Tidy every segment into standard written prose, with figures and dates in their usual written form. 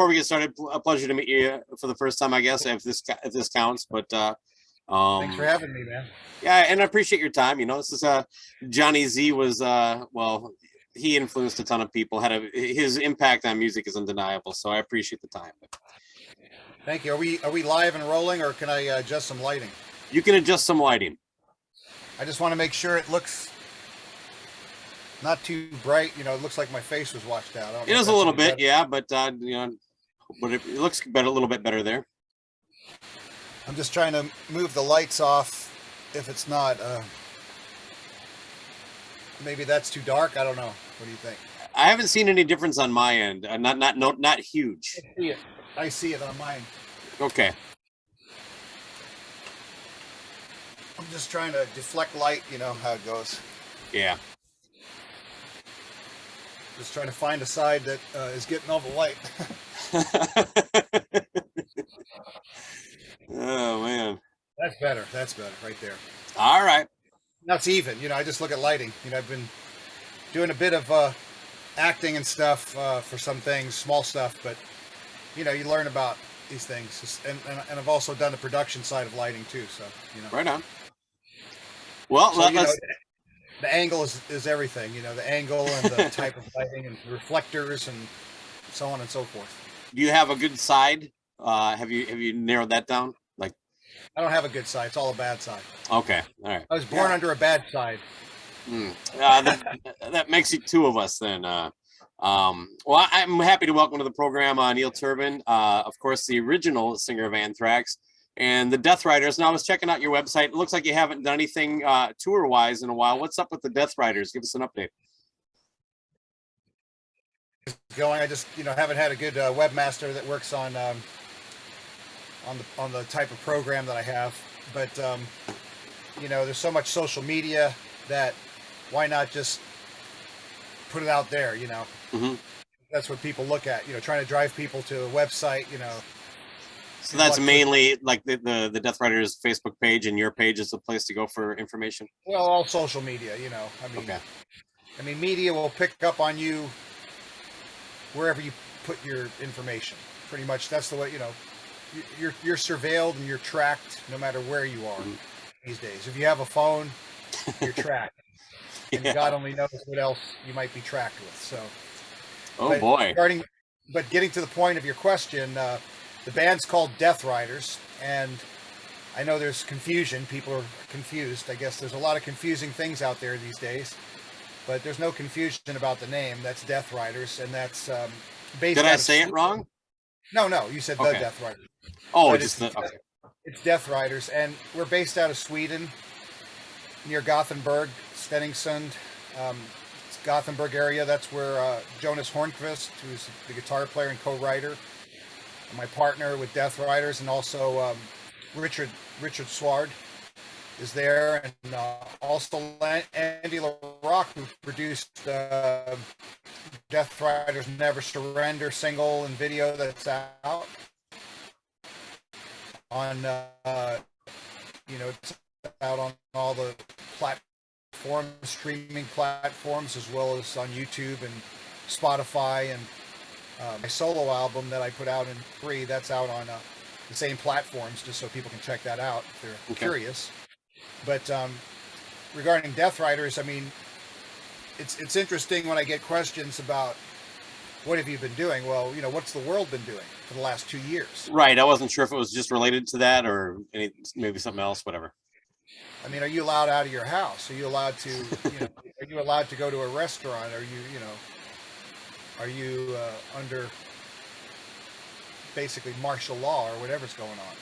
we get started, a pleasure to meet you for the first time, I guess, if this counts. But thanks for having me, man. yeah, and I appreciate your time. This is Jonny Z was well, he influenced a ton of people. His impact on music is undeniable. So I appreciate the time. Thank you. Are we live and rolling, or can I adjust some lighting? You can adjust some lighting. I just want to make sure it looks not too bright. It looks like my face was washed out. It is a little bit, yeah, but but it looks better, a little bit better there. I'm just trying to move the lights off. If it's not, maybe that's too dark. I don't know. What do you think? I haven't seen any difference on my end. Not huge. I see it on mine. Okay. I'm just trying to deflect light. You know how it goes. Yeah. Just trying to find a side that is getting all the light. Oh man. That's better. That's better right there. All right. That's even. I just look at lighting. I've been doing a bit of acting and stuff for some things, small stuff, but you learn about these things, and I've also done the production side of lighting too. So Right on. Well, so, the angle is everything. The angle and the type of lighting and reflectors and so on and so forth. Do you have a good side? Have you narrowed that down? Like, I don't have a good side. It's all a bad side. Okay. All right. I was born under a bad side. That makes it two of us then. Well, I'm happy to welcome to the program Neil Turbin, of course, the original singer of Anthrax and the Death Riders. Now, I was checking out your website. It looks like you haven't done anything tour-wise in a while. What's up with the Death Riders? Give us an update. Going. I just haven't had a good webmaster that works on the type of program that I have. But there's so much social media that why not just put it out there? Mm-hmm. That's what people look at. Trying to drive people to a website. So that's mainly like the Death Riders Facebook page, and your page is the place to go for information. Well, all social media. Okay. I mean, media will pick up on you wherever you put your information. Pretty much, that's the way. You're surveilled and you're tracked no matter where you are these days. If you have a phone, you're tracked. And God only knows what else you might be tracked with. So, boy. But getting to the point of your question, the band's called Death Riders, and I know there's confusion. People are confused. I guess there's a lot of confusing things out there these days, but there's no confusion about the name. That's Death Riders, and that's based. Did I say it wrong? No, you said the Death Riders. Oh, but just okay. It's Death Riders, and we're based out of Sweden, near Gothenburg, Stenungsund. It's Gothenburg area. That's where Jonas Hornquist, who's the guitar player and co-writer, my partner with Death Riders, and also Richard Sward is there, and also Andy LaRock, who produced Death Riders Never Surrender single and video that's out on it's out on all the streaming platforms, as well as on YouTube and Spotify, and my solo album that I put out in 3, that's out on the same platforms, just so people can check that out if they're curious. But regarding Death Riders, I mean, it's interesting when I get questions about what have you been doing? Well, what's the world been doing for the last 2 years? Right. I wasn't sure if it was just related to that or maybe something else, whatever. I mean, are you allowed out of your house? Are you allowed to, are you allowed to go to a restaurant? Are you under basically martial law or whatever's going on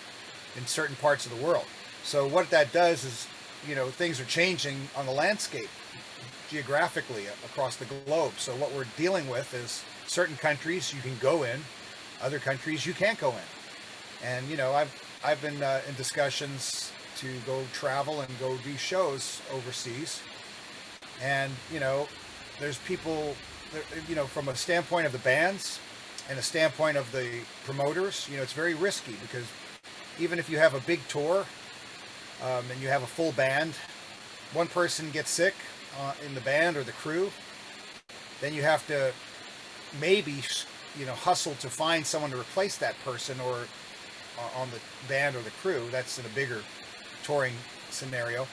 in certain parts of the world? So what that does is, things are changing on the landscape geographically across the globe. So what we're dealing with is certain countries you can go in, other countries you can't go in. And, I've been in discussions to go travel and go do shows overseas. And, there's people, from a standpoint of the bands and a standpoint of the promoters, it's very risky, because even if you have a big tour and you have a full band, one person gets sick in the band or the crew, then you have to maybe hustle to find someone to replace that person or on the band or the crew. That's in a bigger touring scenario.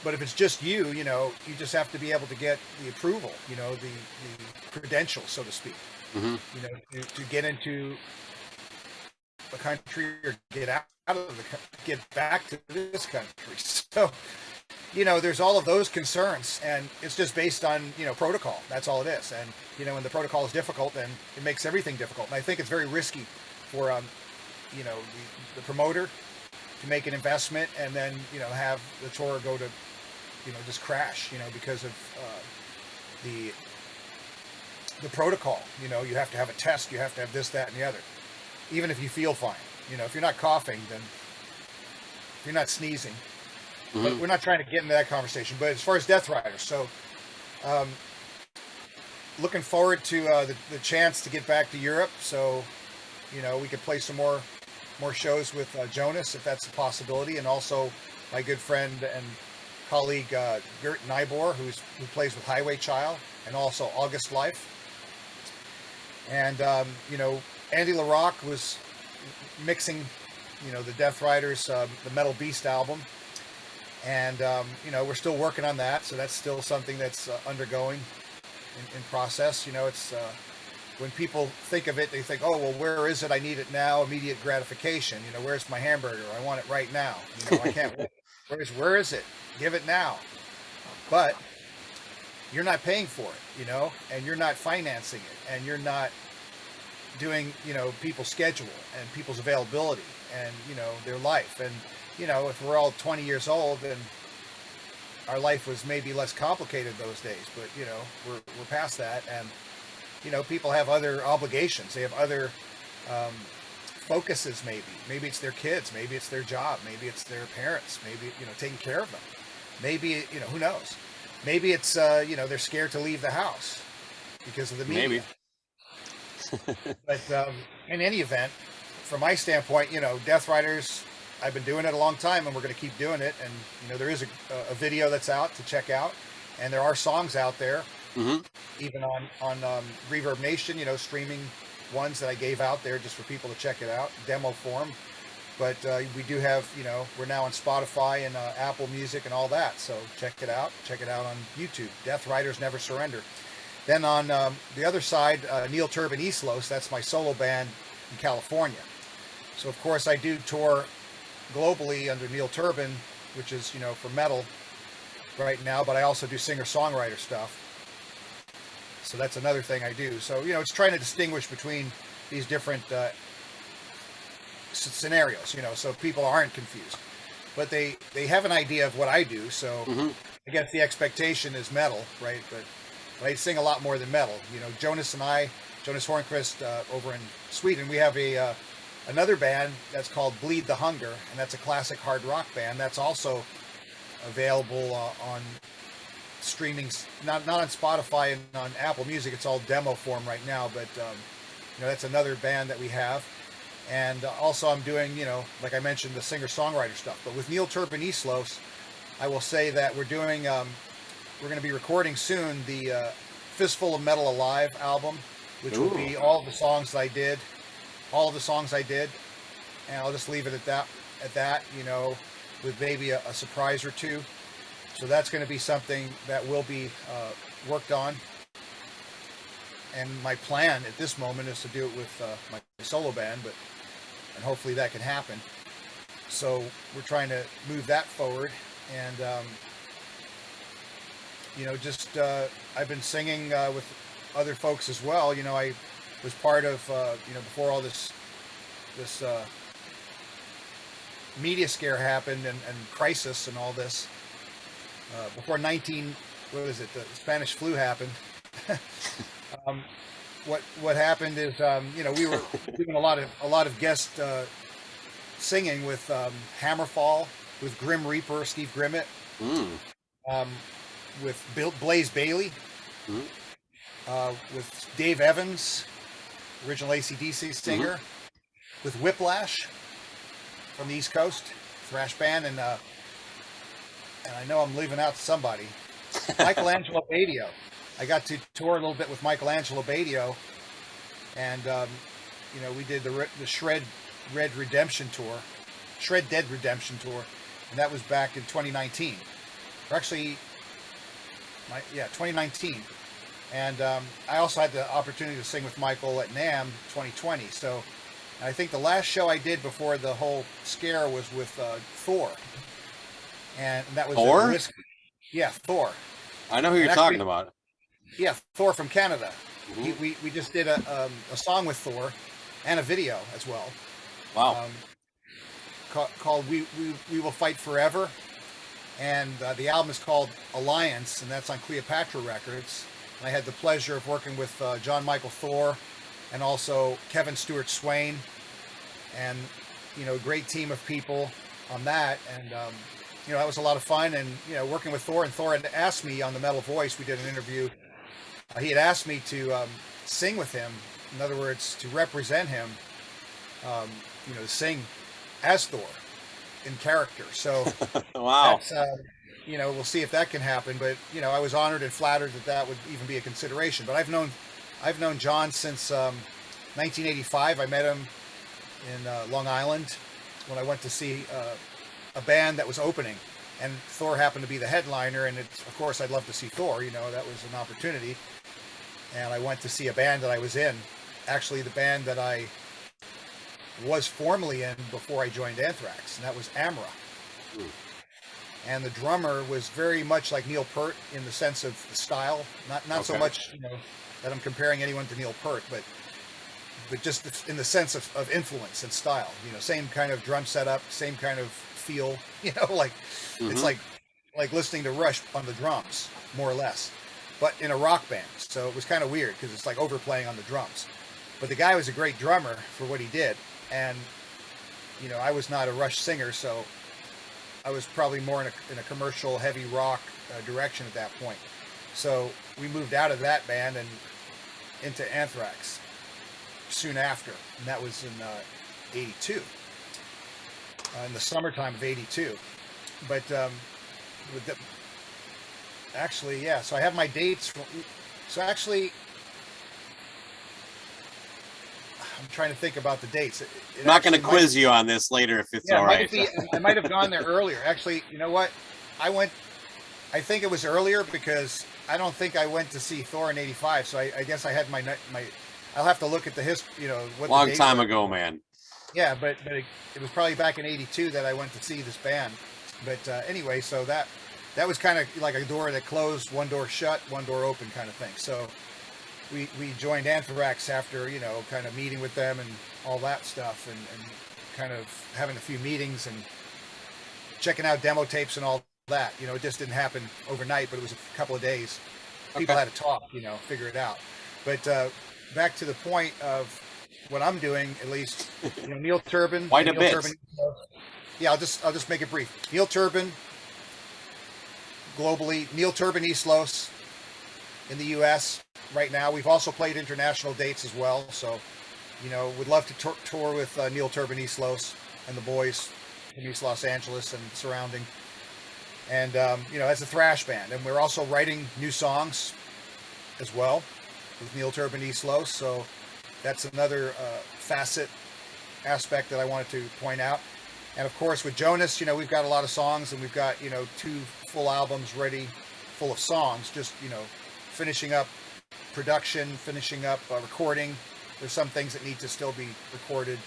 But if it's just you, you just have to be able to get the approval, the credentials, so to speak, to get into the country or get back to this country. So, there's all of those concerns, and it's just based on, protocol. That's all it is. And, when the protocol is difficult, then it makes everything difficult. And I think it's very risky for, the promoter to make an investment and then, have the tour go to, just crash, because of the protocol. You have to have a test, you have to have this, that, and the other. Even if you feel fine, if you're not coughing, then if you're not sneezing. But we're not trying to get into that conversation. But as far as Death Riders, so looking forward to the chance to get back to Europe. So, we could play some more shows with Jonas, if that's a possibility, and also my good friend and colleague Gert Nybor, who plays with Highway Child, and also August Life. And Andy LaRocque was mixing, the Death Riders, the Metal Beast album, and we're still working on that. So that's still something that's undergoing in process. It's when people think of it, they think, oh, well, where is it? I need it now, immediate gratification. Where's my hamburger? I want it right now. I can't wait. Where is it? Give it now. But you're not paying for it, and you're not financing it, and you're not doing, people's schedule and people's availability and, their life. And, if we're all 20 years old, then our life was maybe less complicated those days, but, we're past that. And, people have other obligations. They have other focuses, maybe it's their kids, maybe it's their job, maybe it's their parents, maybe, taking care of them. Maybe, who knows? Maybe it's, they're scared to leave the house because of the media. Maybe. But in any event, from my standpoint, Death Riders, I've been doing it a long time, and we're going to keep doing it. And, there is a video that's out to check out, and there are songs out there, even on Reverb Nation, streaming ones that I gave out there just for people to check it out, demo form. But we do have, we're now on Spotify and Apple Music and all that. So check it out. Check it out on YouTube. Death Riders Never Surrender. Then on the other side, Neil Turbin Eastlos, that's my solo band in California. So, of course, I do tour globally under Neil Turbin, which is, for metal right now. But I also do singer-songwriter stuff. So that's another thing I do. So, it's trying to distinguish between these different scenarios, so people aren't confused, but they have an idea of what I do. So I guess the expectation is metal, right? But I sing a lot more than metal. Jonas Hornquist over in Sweden, we have another band that's called Bleed the Hunger, and that's a classic hard rock band that's also available on streaming, not on Spotify and on Apple Music. It's all demo form right now, but that's another band that we have. And also I'm doing, like I mentioned, the singer-songwriter stuff. But with Neil Turbin Eastlos, I will say that we're doing, we're going to be recording soon the Fistful of Metal Alive album, which will be all of the songs I did, and I'll just leave it at that, with maybe a surprise or two. So that's going to be something that will be worked on. And my plan at this moment is to do it with my solo band, and hopefully that can happen. So we're trying to move that forward. And, I've been singing with other folks as well. I was part of, before all this media scare happened and crisis and all this, before the Spanish flu happened. What happened is, we were doing a lot of guest singing with Hammerfall, with Grim Reaper, Steve Grimmett, with Blaze Bailey, with Dave Evans, original AC/DC singer, with Whiplash from the East Coast, thrash band, and I know I'm leaving out somebody, Michelangelo Badio. I got to tour a little bit with Michelangelo Badio and we did the Shred Red Redemption tour, Shred Dead Redemption tour, and that was back in 2019. Or actually, 2019. And I also had the opportunity to sing with Michael at NAMM 2020. So I think the last show I did before the whole scare was with Thor, and that was Thor. Yeah, Thor. I know who you're talking about. Yeah, Thor from Canada. Mm-hmm. We just did a song with Thor, and a video as well. Wow. Called "We Will Fight Forever," and the album is called Alliance, and that's on Cleopatra Records. And I had the pleasure of working with John Michael Thor, and also Kevin Stewart Swain, and a great team of people on that. And that was a lot of fun. And working with Thor, and Thor had asked me on the Metal Voice. We did an interview. He had asked me to sing with him. In other words, to represent him. Sing as Thor in character. So wow. That's, we'll see if that can happen. But I was honored and flattered that would even be a consideration. But I've known John since 1985. I met him in Long Island when I went to see a band that was opening, and Thor happened to be the headliner. And of course, I'd love to see Thor. That was an opportunity. And I went to see a band that I was in. Actually, the band that I was formerly in before I joined Anthrax, and that was Amra. And the drummer was very much like Neil Peart in the sense of the style, not so much that I'm comparing anyone to Neil Peart, but just in the sense of influence and style. Same kind of drum setup, same kind of feel. It's like listening to Rush on the drums, more or less, but in a rock band. So it was kind of weird because it's like overplaying on the drums. But the guy was a great drummer for what he did. And, I was not a Rush singer, so I was probably more in a commercial heavy rock direction at that point. So we moved out of that band and into Anthrax soon after. And that was in 82, in the summertime of 82. But actually, yeah, so I have my dates. So actually, I'm trying to think about the dates. I'm not going to quiz you on this later if it's all right. I might have gone there earlier. Actually, you know what? I think it was earlier because I don't think I went to see Thor in 85. So I guess I had my I'll have to look at the history, what long the date time was. ago, man. Yeah, but it was probably back in 82 that I went to see this band. But anyway, so that was kind of like a door that closed, one door shut, one door open kind of thing. So we joined Anthrax after, kind of meeting with them and all that stuff, and kind of having a few meetings and checking out demo tapes and all that. It just didn't happen overnight, but it was a couple of days. People had to talk, figure it out. But back to the point of what I'm doing, at least, Neil Turbin. Quite a bit. Yeah, I'll just make it brief. Neil Turbin globally, Neil Turbin East Los in the U.S. right now. We've also played international dates as well. So, would love to tour with Neil Turbin East Los and the boys in East Los Angeles and surrounding. And, as a thrash band. And we're also writing new songs as well with Neil Turbin East Los. So that's another aspect that I wanted to point out. And of course, with Jonas, we've got a lot of songs, and we've got, 2 full albums ready, full of songs, just, finishing up production, finishing up recording. There's some things that need to still be recorded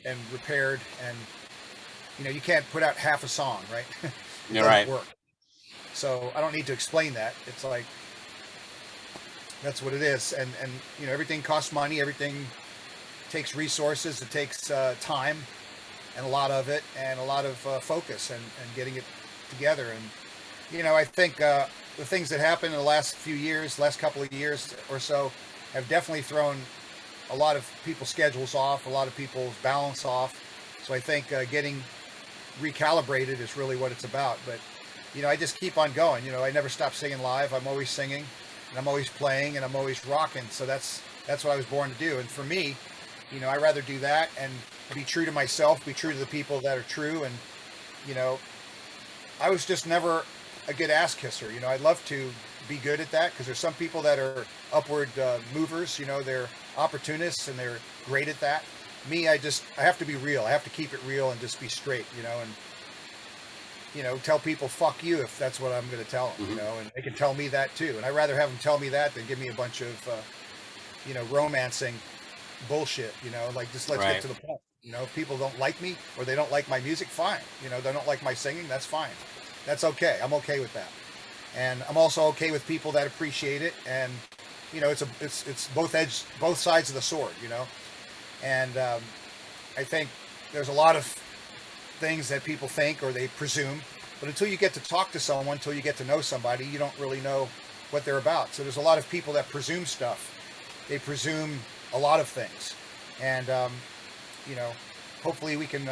and repaired. And, you can't put out half a song, right? You're right. Work. So I don't need to explain that. It's like, that's what it is. And everything costs money. Everything takes resources. It takes time, and a lot of it, and a lot of focus, and getting it together. And I think the things that happened in the last couple of years or so, have definitely thrown a lot of people's schedules off, a lot of people's balance off. So I think getting recalibrated is really what it's about. But I just keep on going. I never stop singing live. I'm always singing, and I'm always playing, and I'm always rocking. So that's what I was born to do. And for me, I'd rather do that and be true to myself, be true to the people that are true. And I was just never a good ass kisser. I'd love to be good at that, because there's some people that are upward movers. You know, they're opportunists and they're great at that. Me, I have to be real. I have to keep it real and just be straight, you know, and, you know, tell people fuck you if that's what I'm going to tell them, you know, and they can tell me that too. And I'd rather have them tell me that than give me a bunch of, you know, romancing bullshit, you know, like just let's get to the point. You know, if people don't like me or they don't like my music, fine. You know, they don't like my singing, that's fine. That's okay. I'm okay with that. And I'm also okay with people that appreciate it. And, you know, it's both sides of the sword, you know. And I think there's a lot of things that people think or they presume, but until you get to talk to someone, until you get to know somebody, you don't really know what they're about. So there's a lot of people that presume stuff. They presume a lot of things. And, you know, hopefully we can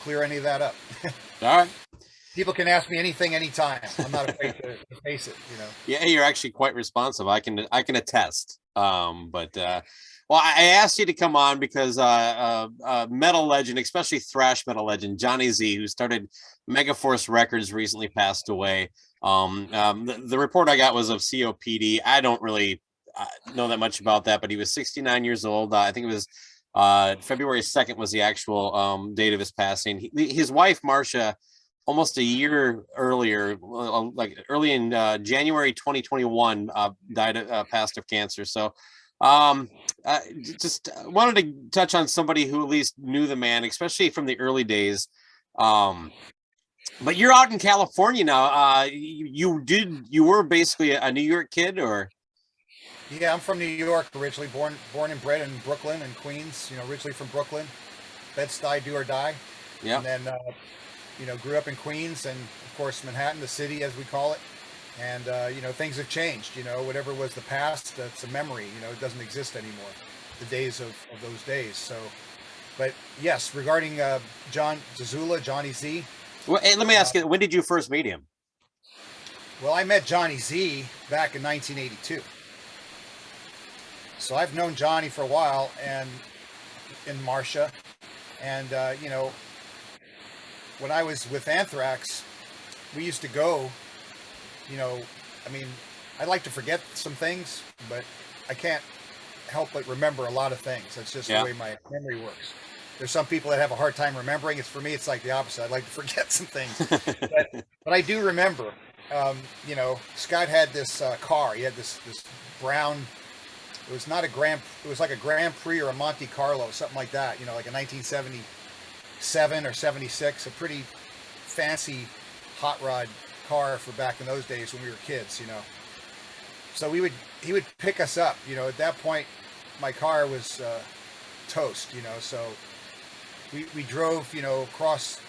clear any of that up. All right. People can ask me anything, anytime. I'm not afraid to face it, you know. Yeah, you're actually quite responsive. I can attest. Well, I asked you to come on because metal legend, especially thrash metal legend, Jonny Z, who started Megaforce Records, recently passed away. The report I got was of COPD. I don't really know that much about that, but he was 69 years old. I think it was February 2nd was the actual date of his passing. His wife, Marcia, almost a year earlier, like early in January 2021, passed of cancer. So just wanted to touch on somebody who at least knew the man, especially from the early days. But you're out in California now. You were basically a New York kid, or? Yeah, I'm from New York originally, born and bred in Brooklyn and Queens. You know, originally from Brooklyn, Bed-Stuy, do or die. Yeah. And then, you know, grew up in Queens and of course Manhattan, the city as we call it. And you know, things have changed. You know, whatever was the past, that's a memory. You know, it doesn't exist anymore. The days of those days. So, but yes, regarding John Zazula, Jonny Z. Well, hey, let me ask you, when did you first meet him? Well, I met Jonny Z back in 1982. So I've known Johnny for a while, and in Marcia, and you know, when I was with Anthrax, we used to go. You know, I mean, I like to forget some things, but I can't help but remember a lot of things. That's just the way my memory works. There's some people that have a hard time remembering. For me, it's like the opposite. I like to forget some things, but I do remember. You know, Scott had this car. He had this brown. It was not a Grand. It was like a Grand Prix or a Monte Carlo, something like that. You know, like a 1977 or 76. A pretty fancy hot rod car for back in those days when we were kids. You know, so he would pick us up. You know, at that point, my car was toast. You know, so we drove. You know, across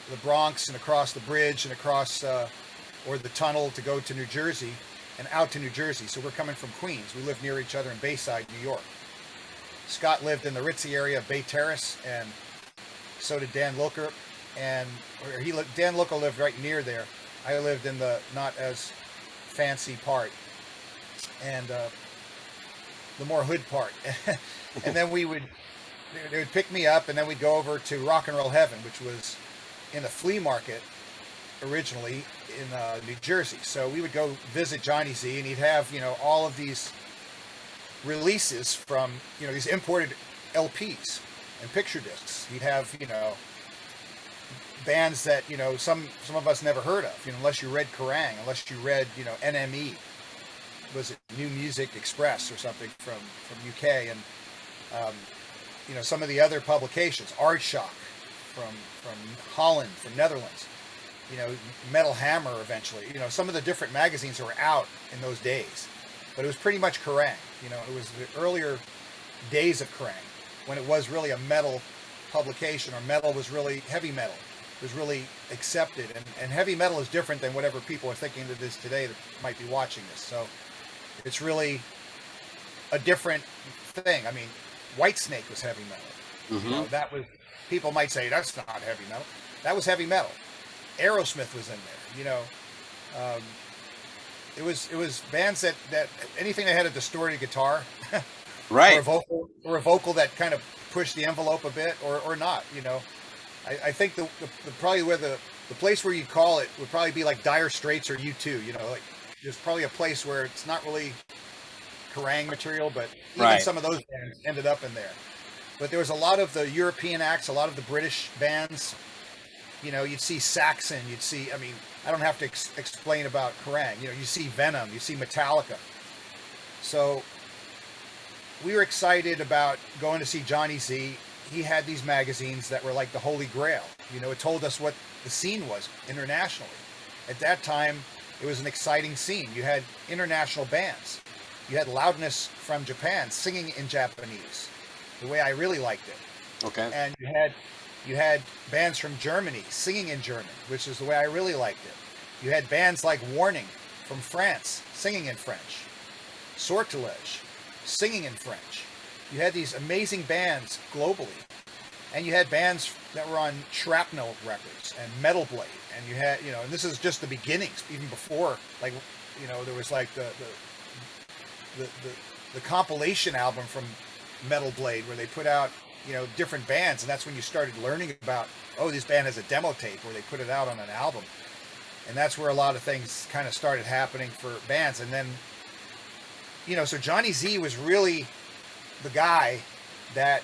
the Bronx and across the bridge and across or the tunnel to go to New Jersey. And out to New Jersey. So we're coming from Queens. We lived near each other in Bayside, New York. Scott lived in the ritzy area of Bay Terrace, and so did Dan Looker. And Dan Looker lived right near there. I lived in the not as fancy part, and the more hood part. And then they would pick me up, and then we'd go over to Rock and Roll Heaven, which was in the flea market originally in New Jersey. So we would go visit Jonny Z, and he'd have, you know, all of these releases from, you know, these imported LPs and picture discs. He'd have, you know, bands that, you know, some of us never heard of, you know, unless you read Kerrang, unless you read, you know, NME, was it New Music Express or something from UK, and you know, some of the other publications, Aardschok from Holland, from Netherlands. You know, Metal Hammer eventually. You know, some of the different magazines that were out in those days. But it was pretty much Kerrang. You know, it was the earlier days of Kerrang, when it was really a metal publication, or metal was really heavy metal. It was really accepted. And heavy metal is different than whatever people are thinking that it is today that might be watching this. So it's really a different thing. I mean, Whitesnake was heavy metal. Mm-hmm. You know, that was, people might say that's not heavy metal. That was heavy metal. Aerosmith was in there, you know. It was bands that anything that had a distorted guitar, right, or a vocal that kind of pushed the envelope a bit, or not, you know. I think the probably where the place where you call it would probably be like Dire Straits or U2, you know, like there's probably a place where it's not really Kerrang material, but even Right. some of those bands ended up in there. But there was a lot of the European acts, a lot of the British bands. You know, you'd see Saxon, you'd see, I mean, I don't have to explain about Kerrang. You know, you see Venom, you see Metallica. So we were excited about going to see Jonny Z. He had these magazines that were like the Holy Grail. You know, it told us what the scene was internationally. At that time, it was an exciting scene. You had international bands. You had Loudness from Japan singing in Japanese, the way I really liked it. Okay. And you had bands from Germany singing in German, which is the way I really liked it. You had bands like Warning from France singing in French. Sortilege singing in French. You had these amazing bands globally. And you had bands that were on Shrapnel Records and Metal Blade. And you had, you know, and this is just the beginnings, even before, like, you know, there was like the compilation album from Metal Blade where they put out, you know, different bands, and that's when you started learning about, oh, this band has a demo tape where they put it out on an album. And that's where a lot of things kind of started happening for bands. And then, you know, so Jonny Z was really the guy that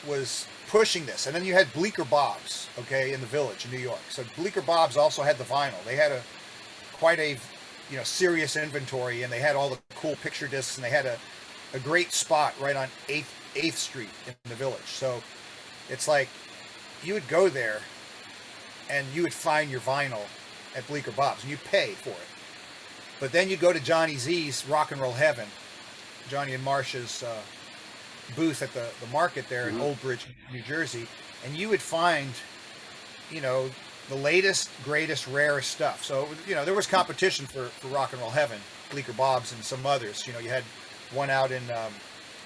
was pushing this. And then you had Bleecker Bob's, okay, in the Village in New York. So Bleecker Bob's also had the vinyl. They had quite a, you know, serious inventory, and they had all the cool picture discs, and they had a great spot right on 8th Street in the Village. So it's like you would go there and you would find your vinyl at Bleecker Bob's and you'd pay for it. But then you'd go to Jonny Z's Rock and Roll Heaven, Johnny and Marcia's booth at the market there in Old Bridge, New Jersey, and you would find, you know, the latest, greatest, rarest stuff. So, you know, there was competition for Rock and Roll Heaven, Bleecker Bob's and some others. You know, you had one out in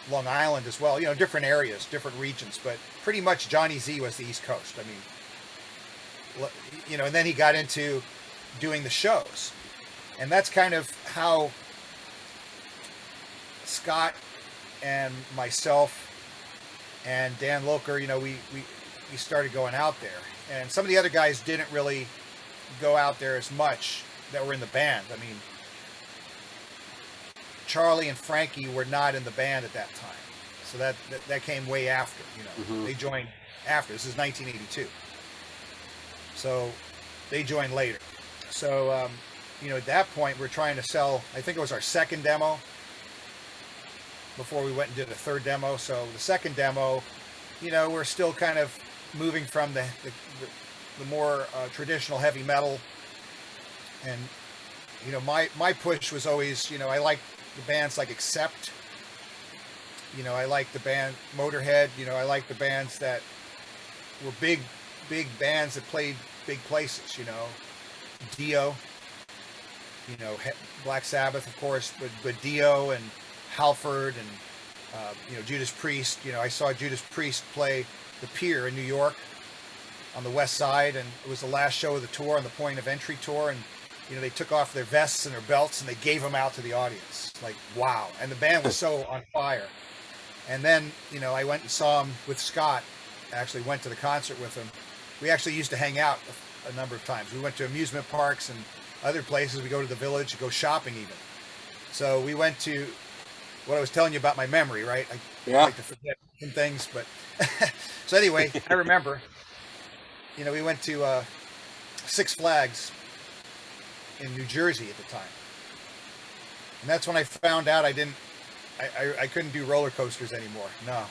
Long Island as well, you know, different areas, different regions, but pretty much Jonny Z was the East Coast. I mean, you know, and then he got into doing the shows. And that's kind of how Scott and myself and Dan Loker, you know, we started going out there. And some of the other guys didn't really go out there as much that were in the band. I mean, Charlie and Frankie were not in the band at that time. So that came way after, you know. They joined after. This is 1982. So they joined later. So, you know, at that point, we're trying to sell, I think it was our second demo before we went and did a third demo. So the second demo, you know, we're still kind of moving from the more traditional heavy metal. And, you know, my push was always, you know, I like the bands like Accept. You know, I like the band Motorhead. You know, I like the bands that were big bands that played big places, you know. Dio, you know, Black Sabbath, of course, but Dio and Halford and, you know, Judas Priest. You know, I saw Judas Priest play the Pier in New York on the West Side, and it was the last show of the tour, on the Point of Entry tour, and, you know, they took off their vests and their belts and they gave them out to the audience. Like, wow. And the band was so on fire. And then, you know, I went and saw him with Scott. I actually went to the concert with him. We actually used to hang out a number of times. We went to amusement parks and other places. We go to the Village, go shopping even. So we went to what I was telling you about my memory, right? I like to forget some things, but so anyway, I remember, you know, we went to Six Flags in New Jersey at the time. And that's when I found out I couldn't do roller coasters anymore. No.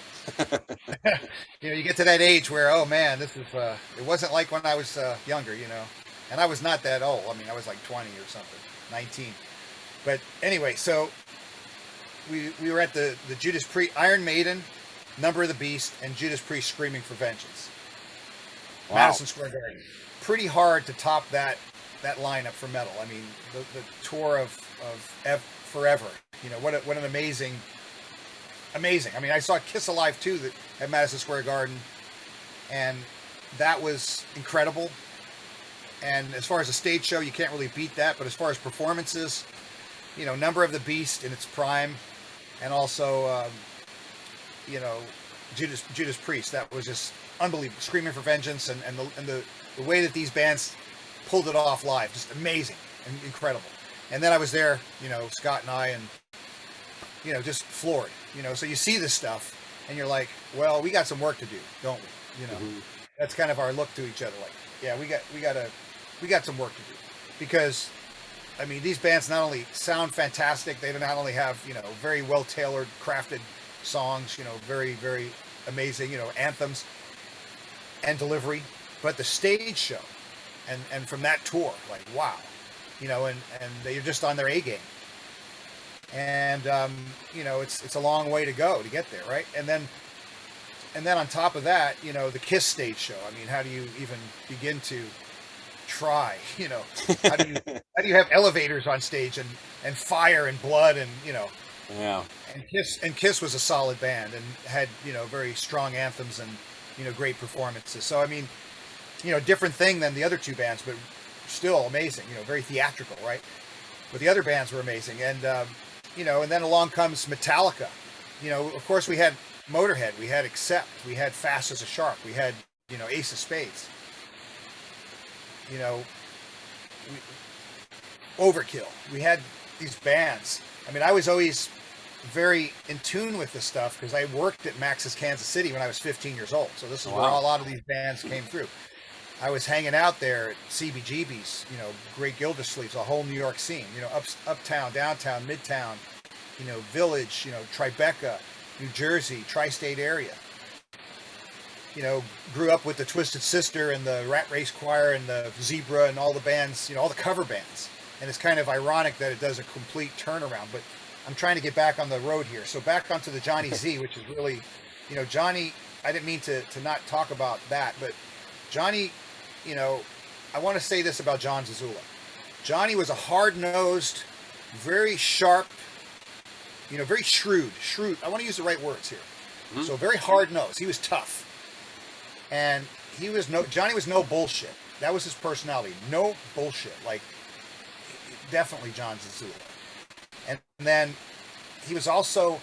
You know, you get to that age where, oh man, this is, it wasn't like when I was younger, you know, and I was not that old. I mean, I was like 20 or something, 19. But anyway, so we were at the Judas Priest, Iron Maiden, Number of the Beast, and Judas Priest Screaming for Vengeance. Wow. Madison Square Garden. Pretty hard to top that lineup for metal. I mean, the tour of Forever. You know, what an amazing. I mean, I saw Kiss Alive too at Madison Square Garden, and that was incredible. And as far as a stage show, you can't really beat that. But as far as performances, you know, Number of the Beast in its prime, and also, you know, Judas Priest. That was just unbelievable. Screaming for Vengeance, and the way that these bands pulled it off live, just amazing and incredible. And then I was there, Scott and I, and just floored. So you see this stuff, and you're like, well, we got some work to do, don't we? That's kind of our look to each other. Like, yeah, we got some work to do, because I mean, these bands not only sound fantastic, they not only have, very well tailored, crafted songs, very, very amazing, anthems and delivery, but the stage show and from that tour, like, wow, and they're just on their A game. And, it's a long way to go to get there. Right. And then on top of that, the Kiss stage show. I mean, how do you even begin to try, how do you have elevators on stage and fire and blood and, Yeah. And Kiss was a solid band and had, very strong anthems and, great performances. So, I mean, different thing than the other two bands, but still amazing, very theatrical, right? But the other bands were amazing. And, and then along comes Metallica. Of course we had Motorhead, we had Accept, we had Fast as a Shark, we had, Ace of Spades. Overkill. We had these bands. I mean, I was always very in tune with this stuff because I worked at Max's Kansas City when I was 15 years old. So this is where a lot of these bands came through. I was hanging out there at CBGB's, Great Gildersleeves, a whole New York scene, uptown, downtown, midtown, Village, Tribeca, New Jersey, tri-state area. Grew up with the Twisted Sister and the Rat Race Choir and the Zebra and all the bands, all the cover bands. And it's kind of ironic that it does a complete turnaround, but I'm trying to get back on the road here. So back onto the Jonny Z, which is really, Johnny, I didn't mean to not talk about that, but Johnny, I want to say this about John Zazula. Johnny was a hard-nosed, very sharp, very shrewd. I want to use the right words here. Mm-hmm. So very hard-nosed. He was tough. And Johnny was no bullshit. That was his personality. No bullshit. Like, definitely John Zazula. And then he was also,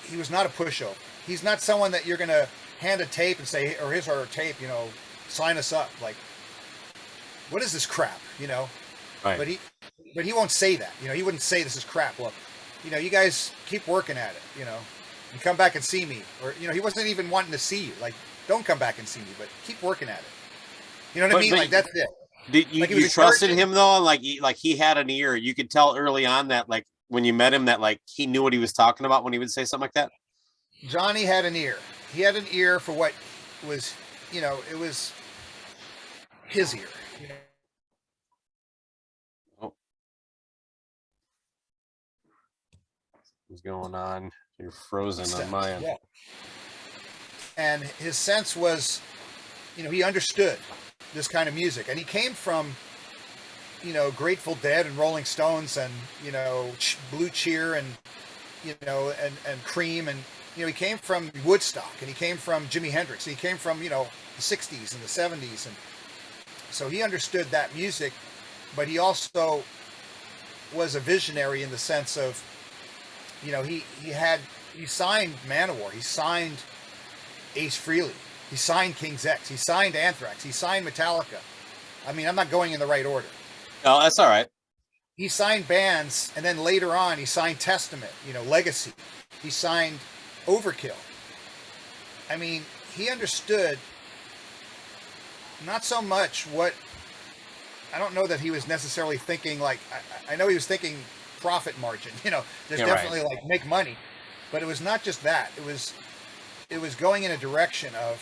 he was not a pushover. He's not someone that you're going to hand a tape and say, or his or her tape, sign us up. Like, what is this crap, Right. But he won't say that. He wouldn't say this is crap. Look, you guys keep working at it, and come back and see me. Or, he wasn't even wanting to see you. Like, don't come back and see me, but keep working at it. You know what I mean? Like, that's it. Did you, you trusted him though? Like he had an ear. You could tell early on that, like, when you met him, that like he knew what he was talking about when he would say something like that. Johnny had an ear. He had an ear for what was, it was his ear. Oh, what's going on? You're frozen on my end. Yeah. And his sense was, he understood this kind of music, and he came from, Grateful Dead and Rolling Stones and, Blue Cheer and, and Cream, and, he came from Woodstock, and he came from Jimi Hendrix. He came from, the 60s and the 70s. And so he understood that music, but he also was a visionary in the sense of, he signed Manowar. He signed Ace Frehley. He signed King's X. He signed Anthrax. He signed Metallica. I mean, I'm not going in the right order. Oh, that's all right. He signed bands, and then later on, he signed Testament, Legacy. He signed Overkill. I mean, he understood not so much what, I don't know that he was necessarily thinking, like, I know he was thinking profit margin, there's definitely right. Like, make money, but it was not just that. It was going in a direction of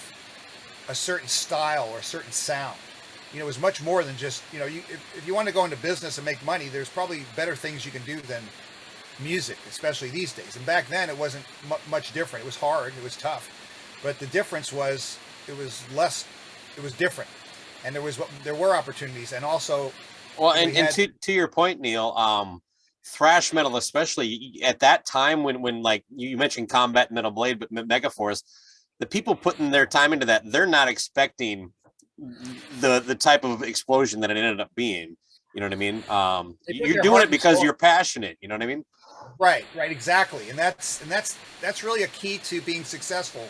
a certain style or a certain sound. It was much more than just, if you want to go into business and make money, there's probably better things you can do than music, especially these days. And back then it wasn't much different. It was hard, it was tough, but the difference was it was different, and there were opportunities, and also, well, and to your point, Neil, thrash metal, especially at that time when like you mentioned Combat Metal Blade, but Megaforce, the people putting their time into that, they're not expecting the type of explosion that it ended up being. You know what I mean? You're doing it because you're passionate. You know what I mean? Right, exactly. And that's really a key to being successful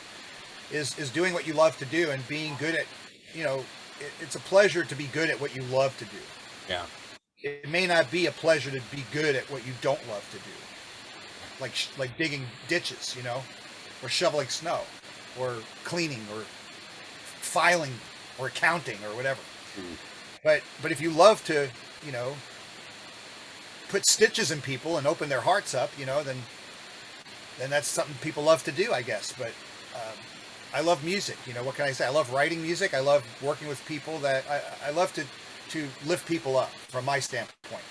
is doing what you love to do and being good at, it's a pleasure to be good at what you love to do. Yeah. It may not be a pleasure to be good at what you don't love to do, like digging ditches, you know, or shoveling snow, or cleaning, or filing, or accounting, or whatever. But if you love to, you know, put stitches in people and open their hearts up, you know, then that's something people love to do, I guess. But I love music. You know, what can I say? I love writing music. I love working with people. That I love to lift people up from my standpoint.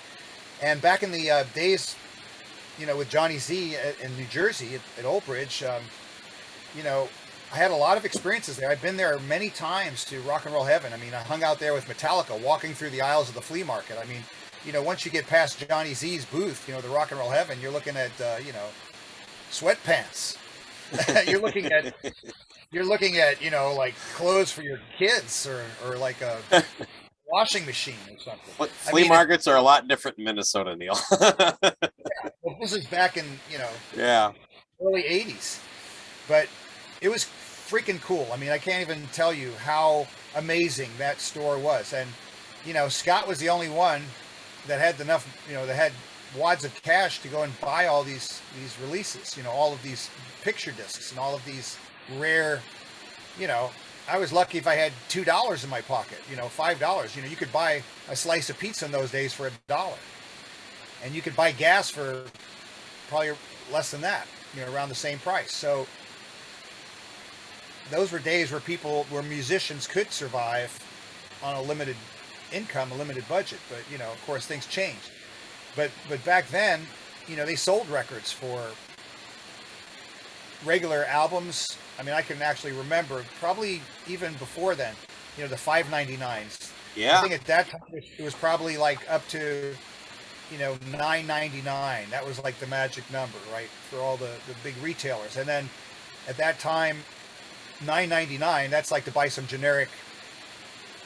And back in the days, you know, with Jonny Z in New Jersey at Old Bridge, you know, I had a lot of experiences there. I've been there many times to Rock and Roll Heaven. I mean, I hung out there with Metallica, walking through the aisles of the flea market. I mean, you know, once you get past Jonny Z's booth, you know, the Rock and Roll Heaven, you're looking at, you know, sweatpants. you're looking at, you know, like clothes for your kids, or like a washing machine or something. Flea markets are a lot different in Minnesota, Neil. Yeah, well, this is back in, you know, early 80s. But it was freaking cool. I mean, I can't even tell you how amazing that store was. And, you know, Scott was the only one that had enough, you know, that had wads of cash to go and buy all these releases, you know, all of these picture discs and all of these rare, you know, I was lucky if I had $2 in my pocket, you know, $5. You know, you could buy a slice of pizza in those days for $1. And you could buy gas for probably less than that, you know, around the same price. So those were days where musicians could survive on a limited income, a limited budget. But, you know, of course, things changed. But back then, you know, they sold records for regular albums. I mean, I can actually remember, probably even before then, you know, the $5.99s. Yeah. I think at that time it was probably like up to, you know, $9.99. That was like the magic number, right, for all the big retailers. And then at that time, $9.99, that's like to buy some generic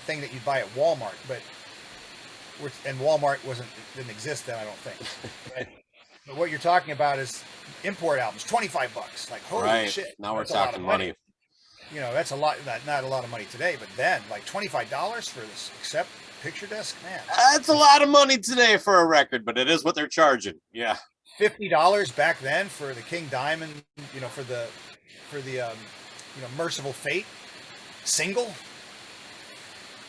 thing that you'd buy at Walmart. And Walmart didn't exist then, I don't think. But what you're talking about is import albums, $25. Like, holy shit! Now we're talking money. You know, that's a lot. Not a lot of money today, but then, like, $25 for this accept picture disc, man. That's a lot of money today for a record, but it is what they're charging. Yeah. $50 back then for the King Diamond. You know, for the you know, Merciful Fate single.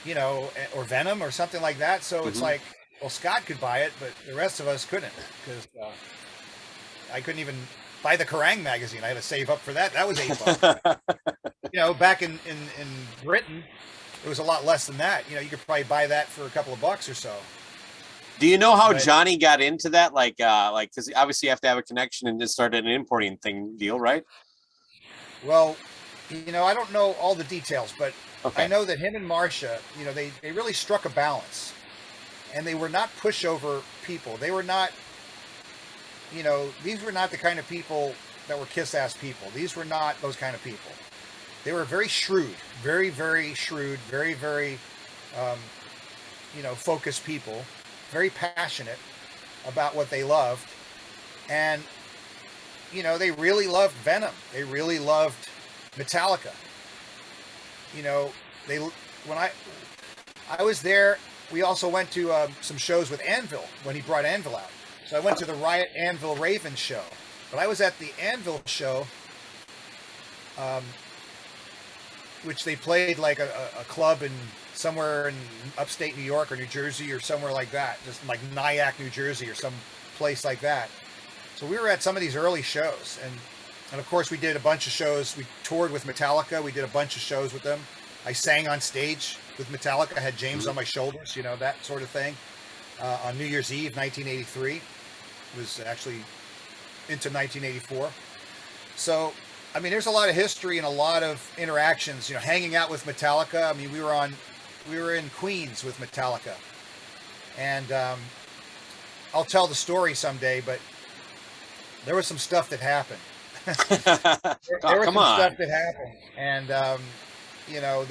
You know, or Venom or something like that. So it's like, well, Scott could buy it, but the rest of us couldn't, because I couldn't even buy the Kerrang magazine. I had to save up for that. That was $8. You know, back in Britain, it was a lot less than that. You know, you could probably buy that for a couple of bucks or so. Do you know how Jonny got into that? Like, because obviously you have to have a connection and just started an importing deal, right? Well, you know, I don't know all the details, but I know that him and Marcia, you know, they really struck a balance. And they were not pushover people. They were not, you know, these were not the kind of people that were kiss-ass people. These were not those kind of people. They were very shrewd, very, very shrewd, very, very, you know, focused people, very passionate about what they loved. And, you know, they really loved Venom. They really loved Metallica. You know, when I was there, we also went to some shows with Anvil when he brought Anvil out. So I went to the Riot Anvil Raven show. But I was at the Anvil show, which they played like a club in somewhere in upstate New York or New Jersey or somewhere like that. Just like Nyack, New Jersey or some place like that. So we were at some of these early shows. And of course we did a bunch of shows. We toured with Metallica. We did a bunch of shows with them. I sang on stage with Metallica. I had James on my shoulders, you know, that sort of thing. On New Year's Eve, 1983. It was actually into 1984. So, I mean, there's a lot of history and a lot of interactions, you know, hanging out with Metallica. I mean, we were in Queens with Metallica. And I'll tell the story someday, but there was some stuff that happened. there was some stuff that happened. And, you know,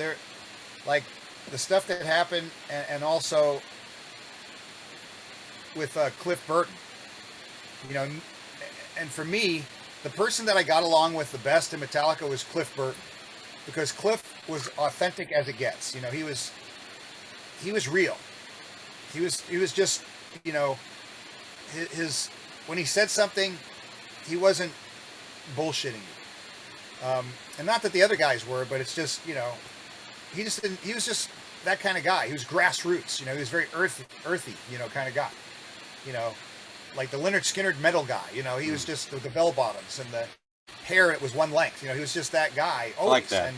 like the stuff that happened, and also with Cliff Burton, you know, and for me, the person that I got along with the best in Metallica was Cliff Burton, because Cliff was authentic as it gets. You know, he was he was real. He was just, you know, his when he said something, he wasn't bullshitting you. And not that the other guys were, but it's just, you know, he was just that kind of guy. He was grassroots, you know, he was very earthy, you know, kind of guy. You know, like the Lynyrd Skynyrd metal guy, you know, he was just with the bell bottoms and the hair, it was one length, you know, he was just that guy always. I like that.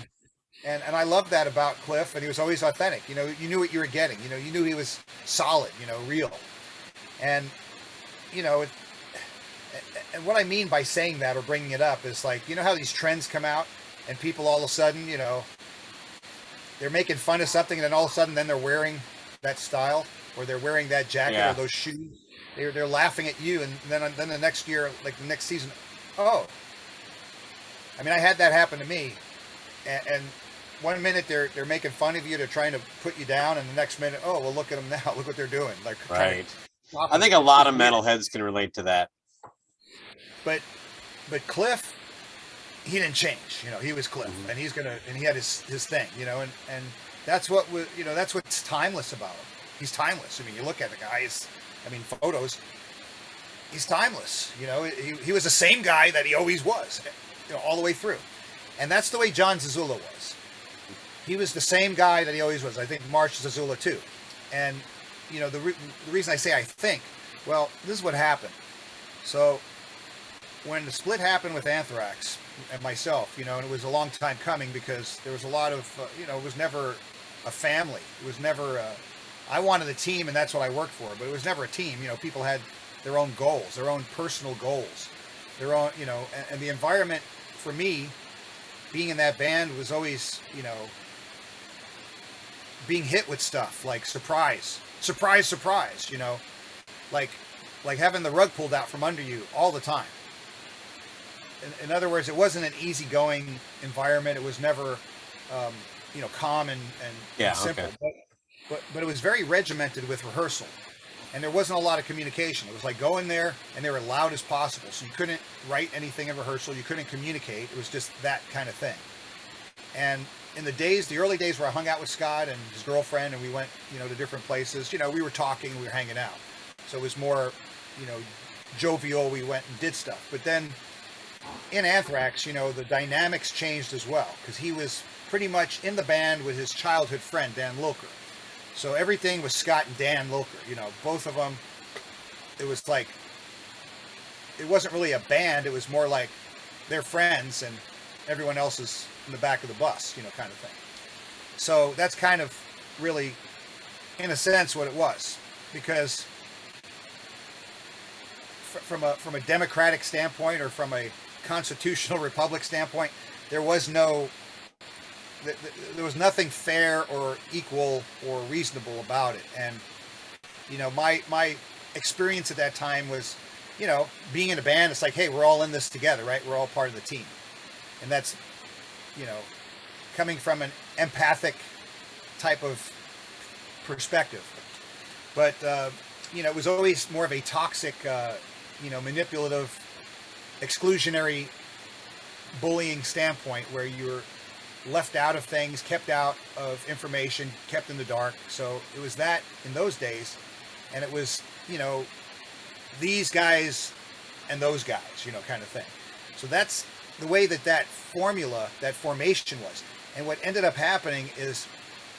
And I love that about Cliff, and he was always authentic. You know, you knew what you were getting. You know, you knew he was solid, you know, real. And, you know, and what I mean by saying that or bringing it up is like, you know how these trends come out and people all of a sudden, you know, they're making fun of something and then all of a sudden then they're wearing that style or they're wearing that jacket or those shoes. They're laughing at you, and then the next year, like the next season, oh. I mean, I had that happen to me, and one minute they're making fun of you, they're trying to put you down, and the next minute, oh, well, look at them now, look what they're doing. Like, right. I think a lot of metalheads can relate to that. But Cliff, he didn't change. You know, he was Cliff, and he had his thing. You know, and that's what that's what's timeless about him. He's timeless. I mean, you look at the guy. Photos. He's timeless. You know, he was the same guy that he always was, you know, all the way through, and that's the way John Zazula was. He was the same guy that he always was. I think Marsh Zazula too. And, you know, the reason I say I think, well, this is what happened. So when the split happened with Anthrax and myself, you know, and it was a long time coming because there was a lot of, you know, it was never a family. It was never, I wanted a team and that's what I worked for, but it was never a team. You know, people had their own goals, their own personal goals, their own, you know, and the environment for me, being in that band was always, you know, being hit with stuff like surprise, you know, like having the rug pulled out from under you all the time. In other words, it wasn't an easygoing environment. It was never, you know, calm and simple. Okay. But it was very regimented with rehearsal, and there wasn't a lot of communication. It was like go in there, and they were loud as possible. So you couldn't write anything in rehearsal. You couldn't communicate. It was just that kind of thing. And in the early days where I hung out with Scott and his girlfriend, and we went, you know, to different places, you know, we were talking, we were hanging out. So it was more, you know, jovial. We went and did stuff. But then in Anthrax, you know, the dynamics changed as well, because he was pretty much in the band with his childhood friend, Dan Lilker. So everything was Scott and Dan Lilker, you know, both of them. It was like, it wasn't really a band. It was more like they're friends and everyone else is in the back of the bus, you know, kind of thing. So that's kind of really, in a sense, what it was, because from a democratic standpoint or from a constitutional republic standpoint, there was nothing fair or equal or reasonable about it. And, you know, my experience at that time was, you know, being in a band, it's like, hey, we're all in this together, right? We're all part of the team. And that's, you know, coming from an empathic type of perspective. But, you know, it was always more of a toxic, you know, manipulative, exclusionary, bullying standpoint where you're left out of things, kept out of information, kept in the dark. So it was that in those days. And it was, you know, these guys and those guys, you know, kind of thing. So that's the way that formation was. And what ended up happening is,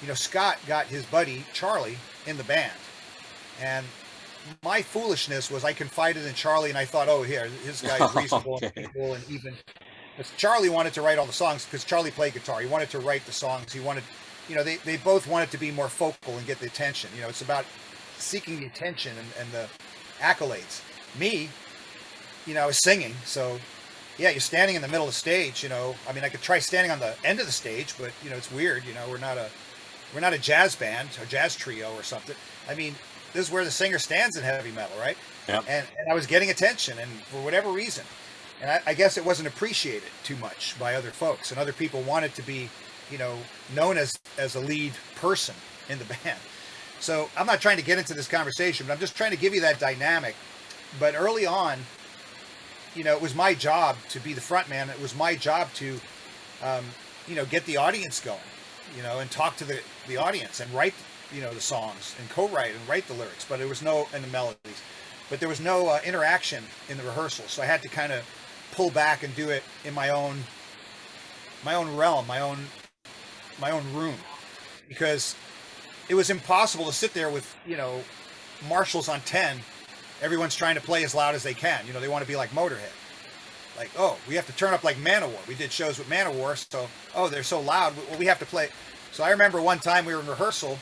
you know, Scott got his buddy Charlie in the band. And my foolishness was I confided in Charlie and I thought, oh, here, this guy is reasonable okay. and people and even. Because Charlie wanted to write all the songs because Charlie played guitar. He wanted to write the songs. He wanted, you know, they both wanted to be more focal and get the attention. You know, it's about seeking the attention and the accolades. Me, you know, I was singing, so yeah, you're standing in the middle of the stage, you know. I mean, I could try standing on the end of the stage, but you know, it's weird, you know, we're not a jazz band, a jazz trio or something. I mean, this is where the singer stands in heavy metal, right? Yep. And I was getting attention, and for whatever reason, and I guess it wasn't appreciated too much by other folks, and other people wanted to be, you know, known as a lead person in the band. So I'm not trying to get into this conversation, but I'm just trying to give you that dynamic. But early on, you know, it was my job to be the front man. It was my job to, you know, get the audience going, you know, and talk to the audience and write the songs and co-write and write the lyrics, but there was no, and the melodies, but there was no interaction in the rehearsal. So I had to kind of pull back and do it in my own realm, my own room, because it was impossible to sit there with, Marshalls on 10. Everyone's trying to play as loud as they can. They want to be like Motorhead. Like, oh, we have to turn up like Manowar. We did shows with Manowar, so, oh, they're so loud. Well, we have to play. So I remember one time we were in rehearsal.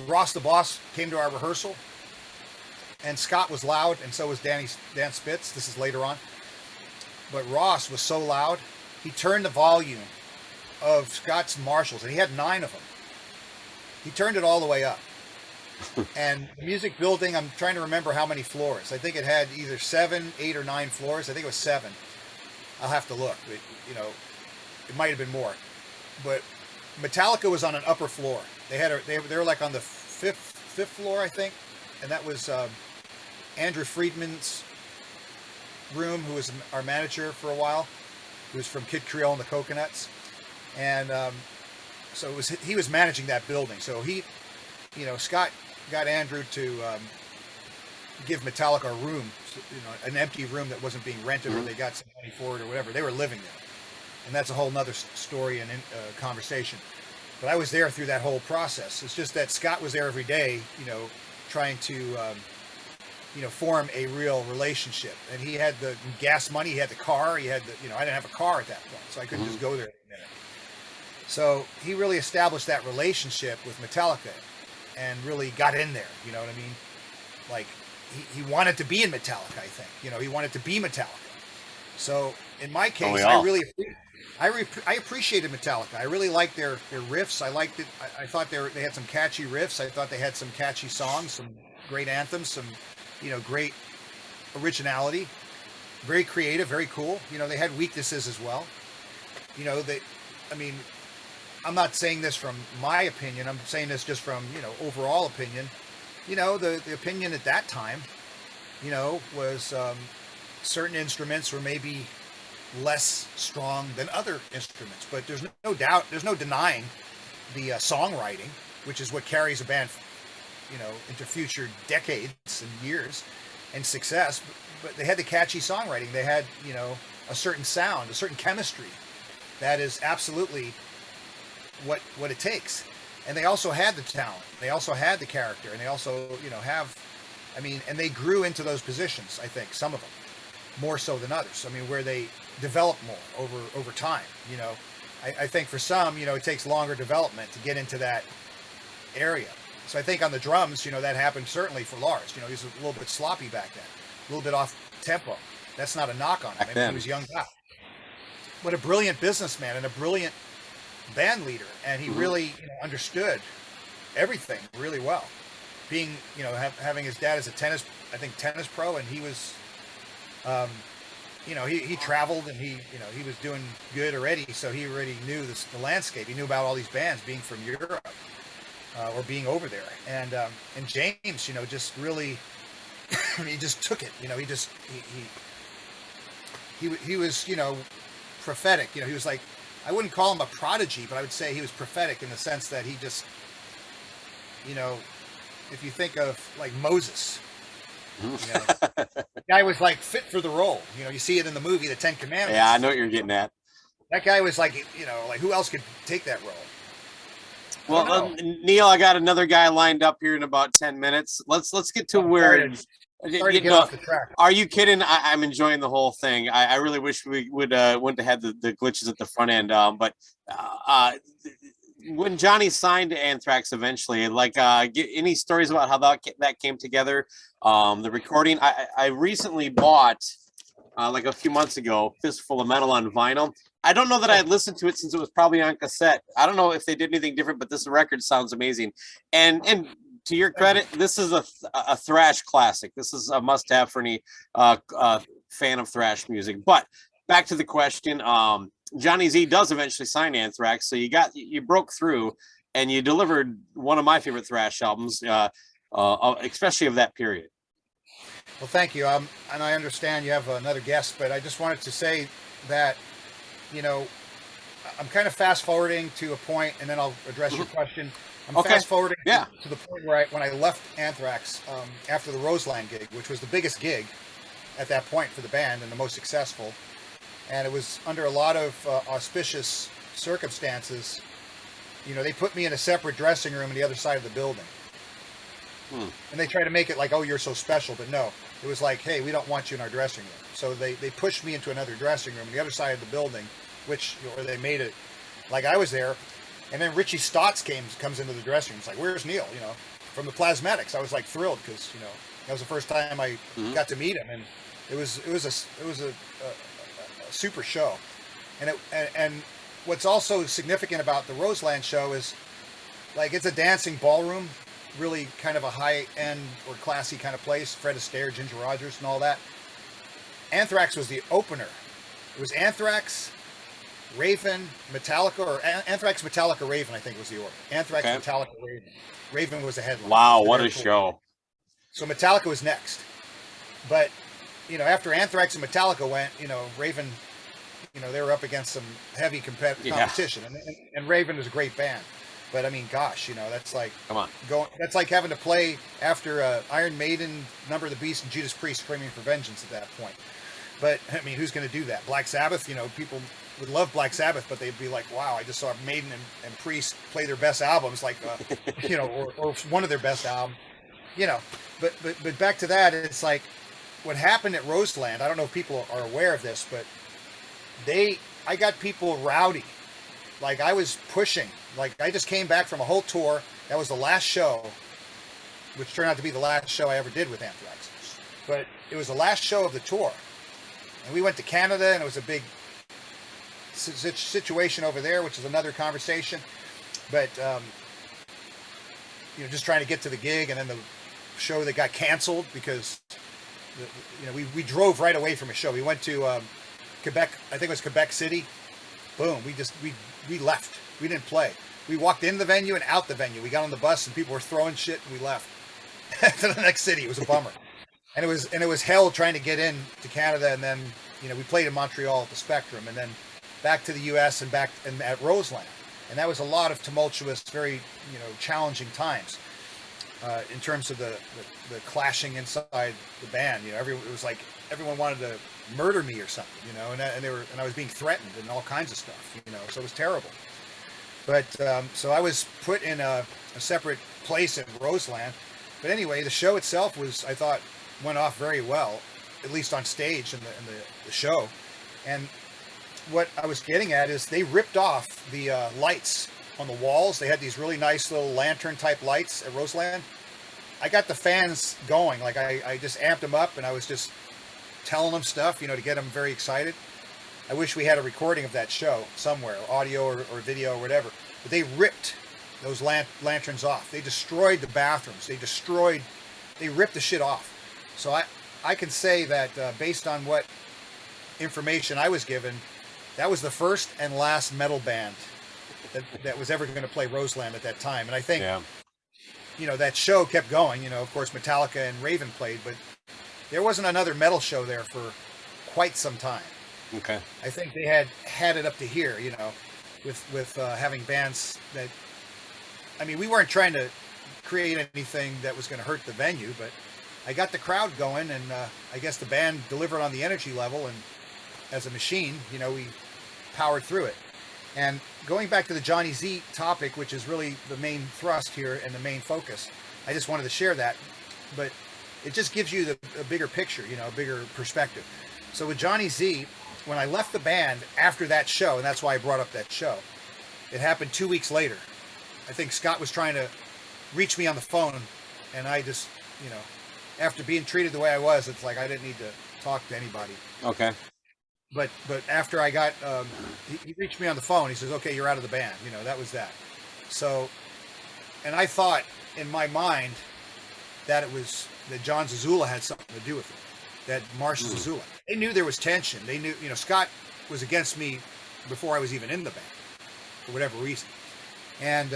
Ross the Boss came to our rehearsal, and Scott was loud, and so was Dan Spitz. This is later on. But Ross was so loud, he turned the volume of Scott's Marshalls, and he had 9 of them. He turned it all the way up. And the music building, I'm trying to remember how many floors. I think it had either 7, 8, or 9 floors. I think it was 7. I'll have to look. But, it might have been more. But Metallica was on an upper floor. They were like on the fifth floor, I think, and that was Andrew Friedman's room, who was our manager for a while, who was from Kid Creole and the Coconuts, and so he was managing that building. So Scott got Andrew to give Metallica a room, an empty room that wasn't being rented, or they got some money for it or whatever. They were living there, and that's a whole nother story and conversation. But I was there through that whole process. It's just that Scott was there every day, trying to form a real relationship. And he had the gas money, he had the car, he had I didn't have a car at that point, so I couldn't just go there in a minute. So he really established that relationship with Metallica and really got in there, you know what I mean? Like, he wanted to be in Metallica, I think. He wanted to be Metallica. So in my case, I appreciated Metallica. I really liked their riffs. I liked it. I thought they had some catchy riffs. I thought they had some catchy songs, some great anthems, some great originality, very creative, very cool. They had weaknesses as well. I'm not saying this from my opinion. I'm saying this just from overall opinion. The opinion at that time, was certain instruments were maybe less strong than other instruments, but there's no doubt, there's no denying the songwriting, which is what carries a band, into future decades and years and success. But they had the catchy songwriting. They had, a certain sound, a certain chemistry that is absolutely what it takes. And they also had the talent. They also had the character, and they also, and they grew into those positions. I think some of them more so than others. Where they develop more over time. I think for some, it takes longer development to get into that area. So I think on the drums, that happened certainly for Lars. He was a little bit sloppy back then, a little bit off tempo. That's not a knock on him. He was a young guy, but a brilliant businessman and a brilliant band leader, and he really understood everything really well. Being having his dad as a tennis pro, and he was. He traveled, and he was doing good already, so he already knew the landscape. He knew about all these bands being from Europe or being over there. And James, just really, he just took it. He was, prophetic. He was like, I wouldn't call him a prodigy, but I would say he was prophetic in the sense that he just, if you think of like Moses. The guy was like fit for the role. You see it in the movie, The 10 Commandments. Yeah, I know what you're getting at. That guy was like, like who else could take that role? Well, Neil, I got another guy lined up here in about 10 minutes. Let's get to where. Sorry to get off the track. Are you kidding? I'm enjoying the whole thing. I really wish we would wouldn't have had the glitches at the front end. But when Jonny signed to Anthrax eventually, get any stories about how that came together? The recording. I recently bought like a few months ago, Fistful of Metal on vinyl. I don't know that I had listened to it since it was probably on cassette. I don't know if they did anything different, but this record sounds amazing. And to your credit, this is a thrash classic. This is a must-have for any fan of thrash music. But back to the question, Jonny Z does eventually sign Anthrax, so you broke through and you delivered one of my favorite thrash albums, especially of that period. Well, thank you. And I understand you have another guest, but I just wanted to say that, I'm kind of fast forwarding to a point, and then I'll address your question. I'm Okay. fast forwarding Yeah. to the point where when I left Anthrax after the Roseland gig, which was the biggest gig at that point for the band and the most successful, and it was under a lot of auspicious circumstances. You know, they put me in a separate dressing room on the other side of the building. And they try to make it like, oh, you're so special, but no. It was like, hey, we don't want you in our dressing room. So they pushed me into another dressing room on the other side of the building, or they made it like I was there. And then Richie Stotts comes into the dressing room. It's like, where's Neil? You know, from the Plasmatics. I was like thrilled because, you know, that was the first time I got to meet him, and it was a super show. And what's also significant about the Roseland show is, like, it's a dancing ballroom, really kind of a high-end or classy kind of place. Fred Astaire, Ginger Rogers, and all that. Anthrax was the opener. It was Anthrax, Raven, Metallica, or Anthrax, Metallica, Raven, I think was the order. Anthrax, Metallica, Raven. Raven was the headline. Wow, what a show. So Metallica was next. But, you know, after Anthrax and Metallica went, you know, Raven, you know, they were up against some heavy competition. And Raven was a great band. But, I mean, gosh, you know, that's like... Come on. That's like having to play after Iron Maiden, Number of the Beast, and Judas Priest screaming for vengeance at that point. But, I mean, who's going to do that? Black Sabbath, you know, people would love Black Sabbath, but they'd be like, wow, I just saw Maiden and Priest play their best albums, like, you know, or one of their best albums, you know. But back to that, it's like what happened at Roseland. I don't know if people are aware of this, but I got people rowdy. Like, I was pushing. Like, I just came back from a whole tour. That was the last show, which turned out to be the last show I ever did with Anthrax. But it was the last show of the tour. And we went to Canada, and it was a big situation over there, which is another conversation. But, you know, just trying to get to the gig, and then the show that got canceled because, you know, we drove right away from a show. We went to Quebec, I think it was Quebec City. Boom, we left. We didn't play. We walked in the venue and out the venue. We got on the bus and people were throwing shit, and we left to the next city. It was a bummer. And it was hell trying to get in to Canada, and then, you know, we played in Montreal at the Spectrum, and then back to the US and back and at Roseland. And that was a lot of tumultuous, very, you know, challenging times in terms of the clashing inside the band. You know, it was like everyone wanted to murder me or something, you know, and I was being threatened and all kinds of stuff, you know, so it was terrible. But so I was put in a separate place in Roseland. But anyway, the show itself I thought went off very well, at least on stage in the show. And what I was getting at is they ripped off the lights on the walls. They had these really nice little lantern type lights at Roseland. I got the fans going. Like, I just amped them up, and I was just telling them stuff, you know, to get them very excited. I wish we had a recording of that show somewhere, audio or video or whatever. But they ripped those lanterns off. They destroyed the bathrooms. They ripped the shit off. So I can say that based on what information I was given, that was the first and last metal band that was ever going to play Roseland at that time. And I think, you know, that show kept going. You know, of course, Metallica and Raven played, but there wasn't another metal show there for quite some time. Okay. I think they had it up to here, you know, with having bands that, I mean, we weren't trying to create anything that was going to hurt the venue, but I got the crowd going, and I guess the band delivered on the energy level, and as a machine, you know, we powered through it. And going back to the Jonny Z topic, which is really the main thrust here and the main focus, I just wanted to share that, but it just gives you a bigger picture, you know, a bigger perspective. So with Jonny Z, when I left the band after that show, and that's why I brought up that show, it happened 2 weeks later. I think Scott was trying to reach me on the phone, and I just, you know, after being treated the way I was, it's like I didn't need to talk to anybody. Okay. But after I got, he reached me on the phone. He says, okay, you're out of the band. You know, that was that. So, and I thought in my mind that John Zazula had something to do with it, that Marsh Zazula. They knew there was tension. They knew, you know, Scott was against me before I was even in the band, for whatever reason. And,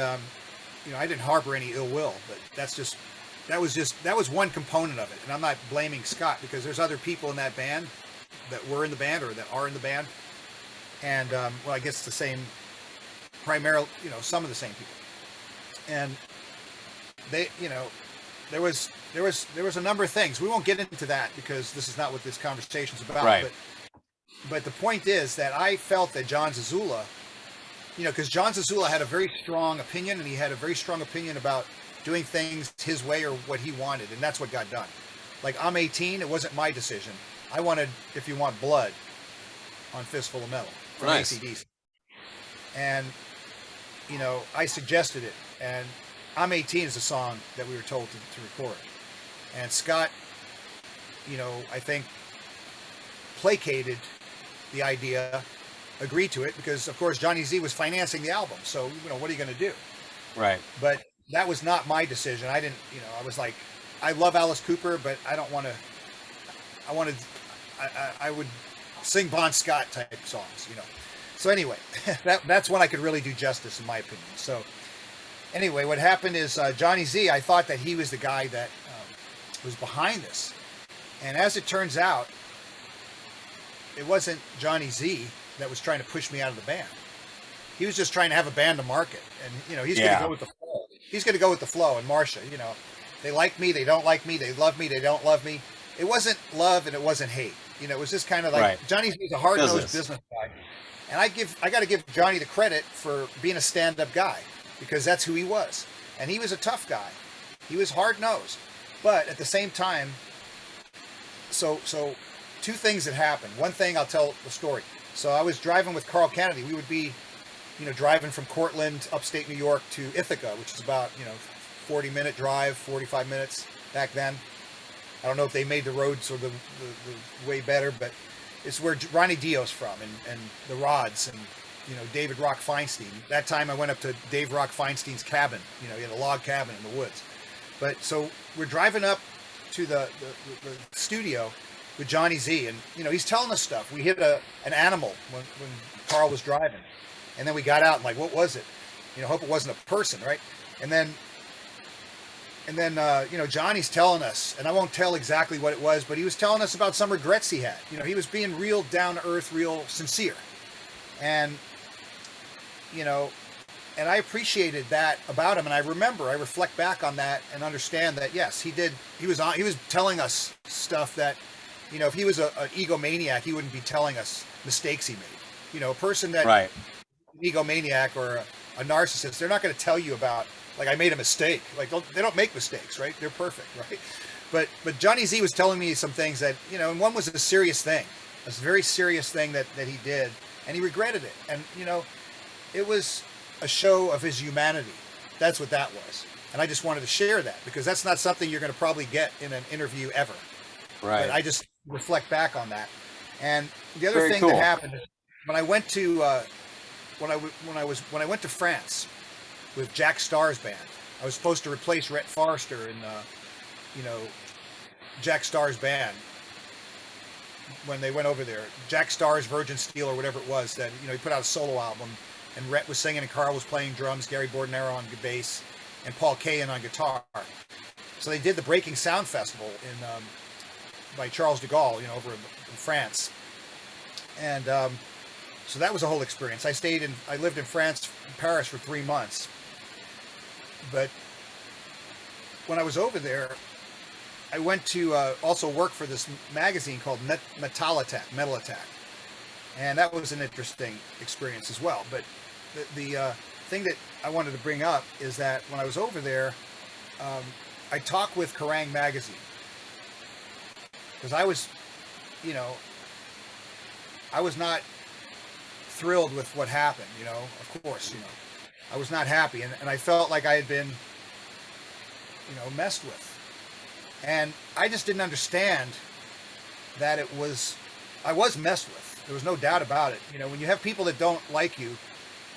you know, I didn't harbor any ill will, but that was one component of it. And I'm not blaming Scott, because there's other people in that band that were in the band or that are in the band. And, well, I guess it's the same, primarily, you know, some of the same people. And they, there was a number of things. We won't get into that because this is not what this conversation's about. Right. But the point is that I felt that John Zazula, because John Zazula had a very strong opinion, and he had a very strong opinion about doing things his way or what he wanted, and that's what got done. Like, I'm 18, it wasn't my decision. I wanted If You Want Blood on Fistful of Metal from AC/DC. And, I suggested it, and I'm 18 is a song that we were told to record. And Scott, I think placated the idea, agreed to it, because of course Jonny Z was financing the album. So, what are you going to do? Right. But that was not my decision. I didn't, I was like, I love Alice Cooper, but I don't want to, I would sing Bon Scott type songs, So anyway, that's when I could really do justice, in my opinion. So anyway, what happened is Jonny Z, I thought that he was the guy that was behind this. And as it turns out, it wasn't Jonny Z that was trying to push me out of the band. He was just trying to have a band to market. And, he's going to go with the flow. He's going to go with the flow. And Marcia, they like me, they don't like me, they love me, they don't love me. It wasn't love and it wasn't hate. It was just kind of like, Jonny Z's a hard-nosed business guy. And I got to give Johnny the credit for being a stand-up guy, because that's who he was. And he was a tough guy. He was hard-nosed. But at the same time, so two things that happened. One thing, I'll tell the story. So I was driving with Carl Kennedy. We would be, driving from Cortland, upstate New York, to Ithaca, which is about, 40-minute drive, 45 minutes back then. I don't know if they made the roads or the way better, but it's where Ronnie Dio's from, and the Rods, and David Rock Feinstein. That time I went up to Dave Rock Feinstein's cabin. He had a log cabin in the woods. But so we're driving up to the studio with Jonny Z, and he's telling us stuff. We hit an animal when Carl was driving, and then we got out and like, what was it? Hope it wasn't a person, right? And then Johnny's telling us, and I won't tell exactly what it was, but he was telling us about some regrets he had. He was being real down to earth, real sincere, and and I appreciated that about him. And I reflect back on that and understand that yes, he did. He was telling us stuff that, if he was an egomaniac, he wouldn't be telling us mistakes he made. A person that an egomaniac or a narcissist, they're not going to tell you about, like, I made a mistake. Like, they don't make mistakes, right? They're perfect, right? But Jonny Z was telling me some things that, and one was a serious thing, a very serious thing that he did, and he regretted it. And, it was a show of his humanity. That's what that was. And I just wanted to share that, because that's not something you're going to probably get in an interview ever. Right. But I just reflect back on that. And the other thing that happened is when I went to when I went to France with Jack Starr's band, I was supposed to replace Rhett Forrester in Jack Starr's band when they went over there. Jack Starr's Virgin Steel or whatever it was, that he put out a solo album, and Rhett was singing and Carl was playing drums, Gary Bordenero on bass, and Paul Kayan on guitar. So they did the Breaking Sound Festival in by Charles de Gaulle, over in France. And so that was a whole experience. I lived in France, in Paris for 3 months. But when I was over there, I went to also work for this magazine called Metal Attack. And that was an interesting experience as well. But the thing that I wanted to bring up is that when I was over there, I talked with Kerrang! Magazine. Because I was, I was not thrilled with what happened, of course, I was not happy. And I felt like I had been, messed with. And I just didn't understand that I was messed with. There was no doubt about it. When you have people that don't like you,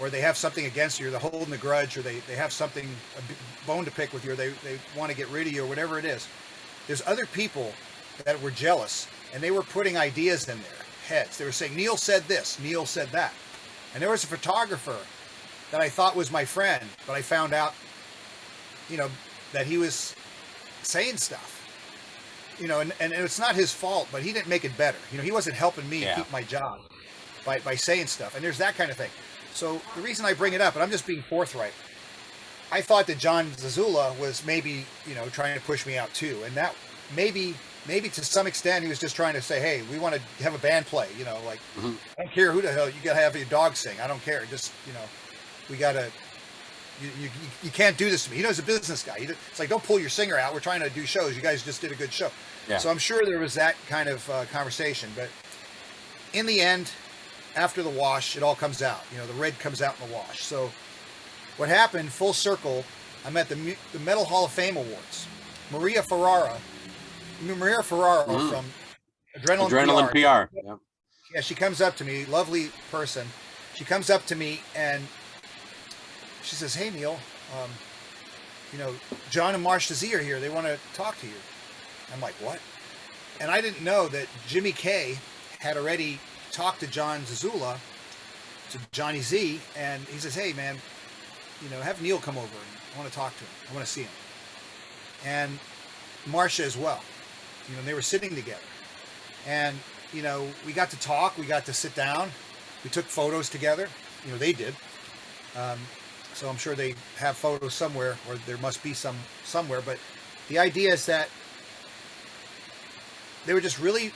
or they have something against you, or they're holding a grudge, or they have something, a bone to pick with you, or they want to get rid of you, or whatever it is, there's other people that were jealous, and they were putting ideas in their heads. They were saying, Neil said this, Neil said that. And there was a photographer that I thought was my friend, but I found out, that he was saying stuff. And it's not his fault, but he didn't make it better. He wasn't helping me keep my job by saying stuff. And there's that kind of thing. So the reason I bring it up, and I'm just being forthright, I thought that John Zazula was maybe, trying to push me out too. And that maybe to some extent he was just trying to say, hey, we want to have a band play, like, I don't care who the hell, you got to have your dog sing. I don't care. Just, we got to, you can't do this to me. He knows a business guy. It's like, don't pull your singer out. We're trying to do shows. You guys just did a good show. Yeah. So I'm sure there was that kind of conversation. But in the end, after the wash, it all comes out. The red comes out in the wash. So what happened, full circle, I'm at the Metal Hall of Fame Awards. Maria Ferrara from Adrenaline PR. Yeah. Yeah, she comes up to me, lovely person. She comes up to me and she says, hey, Neil, John and Marcia Z are here. They want to talk to you. I'm like, what? And I didn't know that Jimmy K had already talked to John Zazula, to Jonny Z, and he says, hey, man, have Neil come over. I want to talk to him. I want to see him. And Marcia as well. They were sitting together. And, we got to talk. We got to sit down. We took photos together. They did. So I'm sure they have photos somewhere, or there must be some somewhere. But the idea is that they were just really,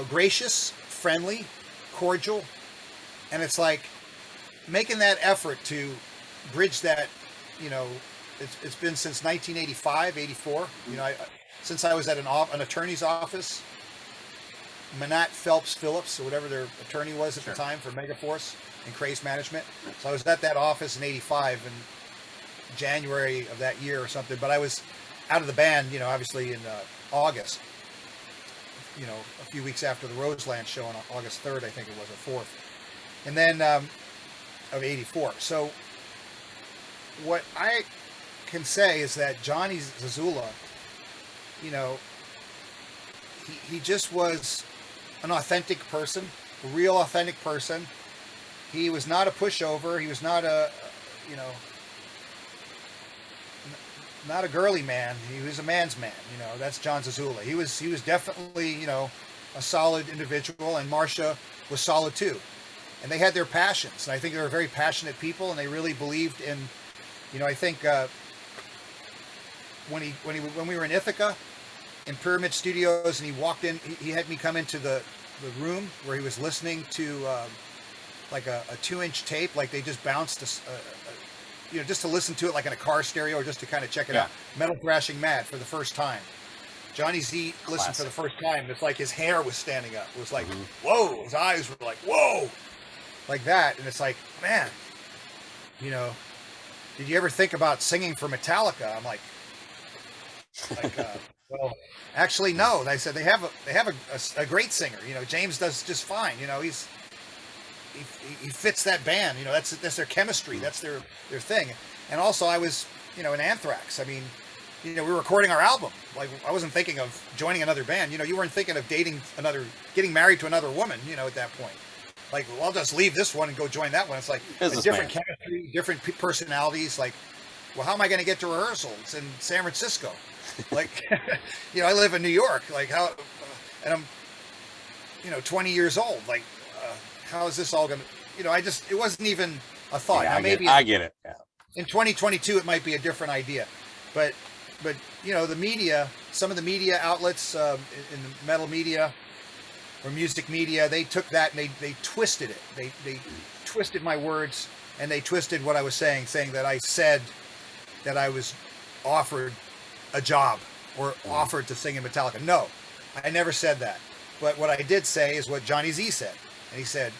gracious, friendly, cordial. And it's like making that effort to bridge that, it's been since 1985, 84. Since I was at an attorney's office, Manat Phelps Phillips, or whatever their attorney was at the time for Megaforce and Craze Management. So I was at that office in 85 in January of that year or something. But I was out of the band, obviously in August. A few weeks after the Roseland show on August 3rd, I think it was, or 4th. And then of 84. So what I can say is that Jonny Zazula, he just was an authentic person, a real authentic person. He was not a pushover. He was not not a girly man. He was a man's man. That's John Zazula. He was definitely, a solid individual, and Marcia was solid too. And they had their passions. And I think they were very passionate people, and they really believed in, I think when we were in Ithaca, in Pyramid Studios, and he walked in, he had me come into the room where he was listening to like a 2-inch tape, like they just bounced, just to listen to it like in a car stereo, or just to kind of check it out. Metal Thrashing Mad for the first time. Jonny Z listened for the first time. It's like his hair was standing up. It was like, whoa, his eyes were like, whoa, like that. And it's like, man, did you ever think about singing for Metallica? I'm like, well, actually, no. They said they have a great singer. James does just fine. He fits that band. That's their chemistry. That's their thing. And also, I was in Anthrax. I mean, we were recording our album. Like, I wasn't thinking of joining another band. You weren't thinking of getting married to another woman. At that point, like, well, I'll just leave this one and go join that one. It's like a different chemistry, different personalities. Like, well, how am I going to get to rehearsals in San Francisco? Like, I live in New York. Like, how, and I'm, 20 years old. Like, how is this all going to, it wasn't even a thought. Yeah, now, maybe I get it. Yeah. In 2022, it might be a different idea, but the media, some of the media outlets in the metal media or music media, they took that and they twisted it. They twisted my words, and they twisted what I was saying that I said that I was offered a job or offered to sing in Metallica. No, I never said that. But what I did say is what Jonny Z said. And he said,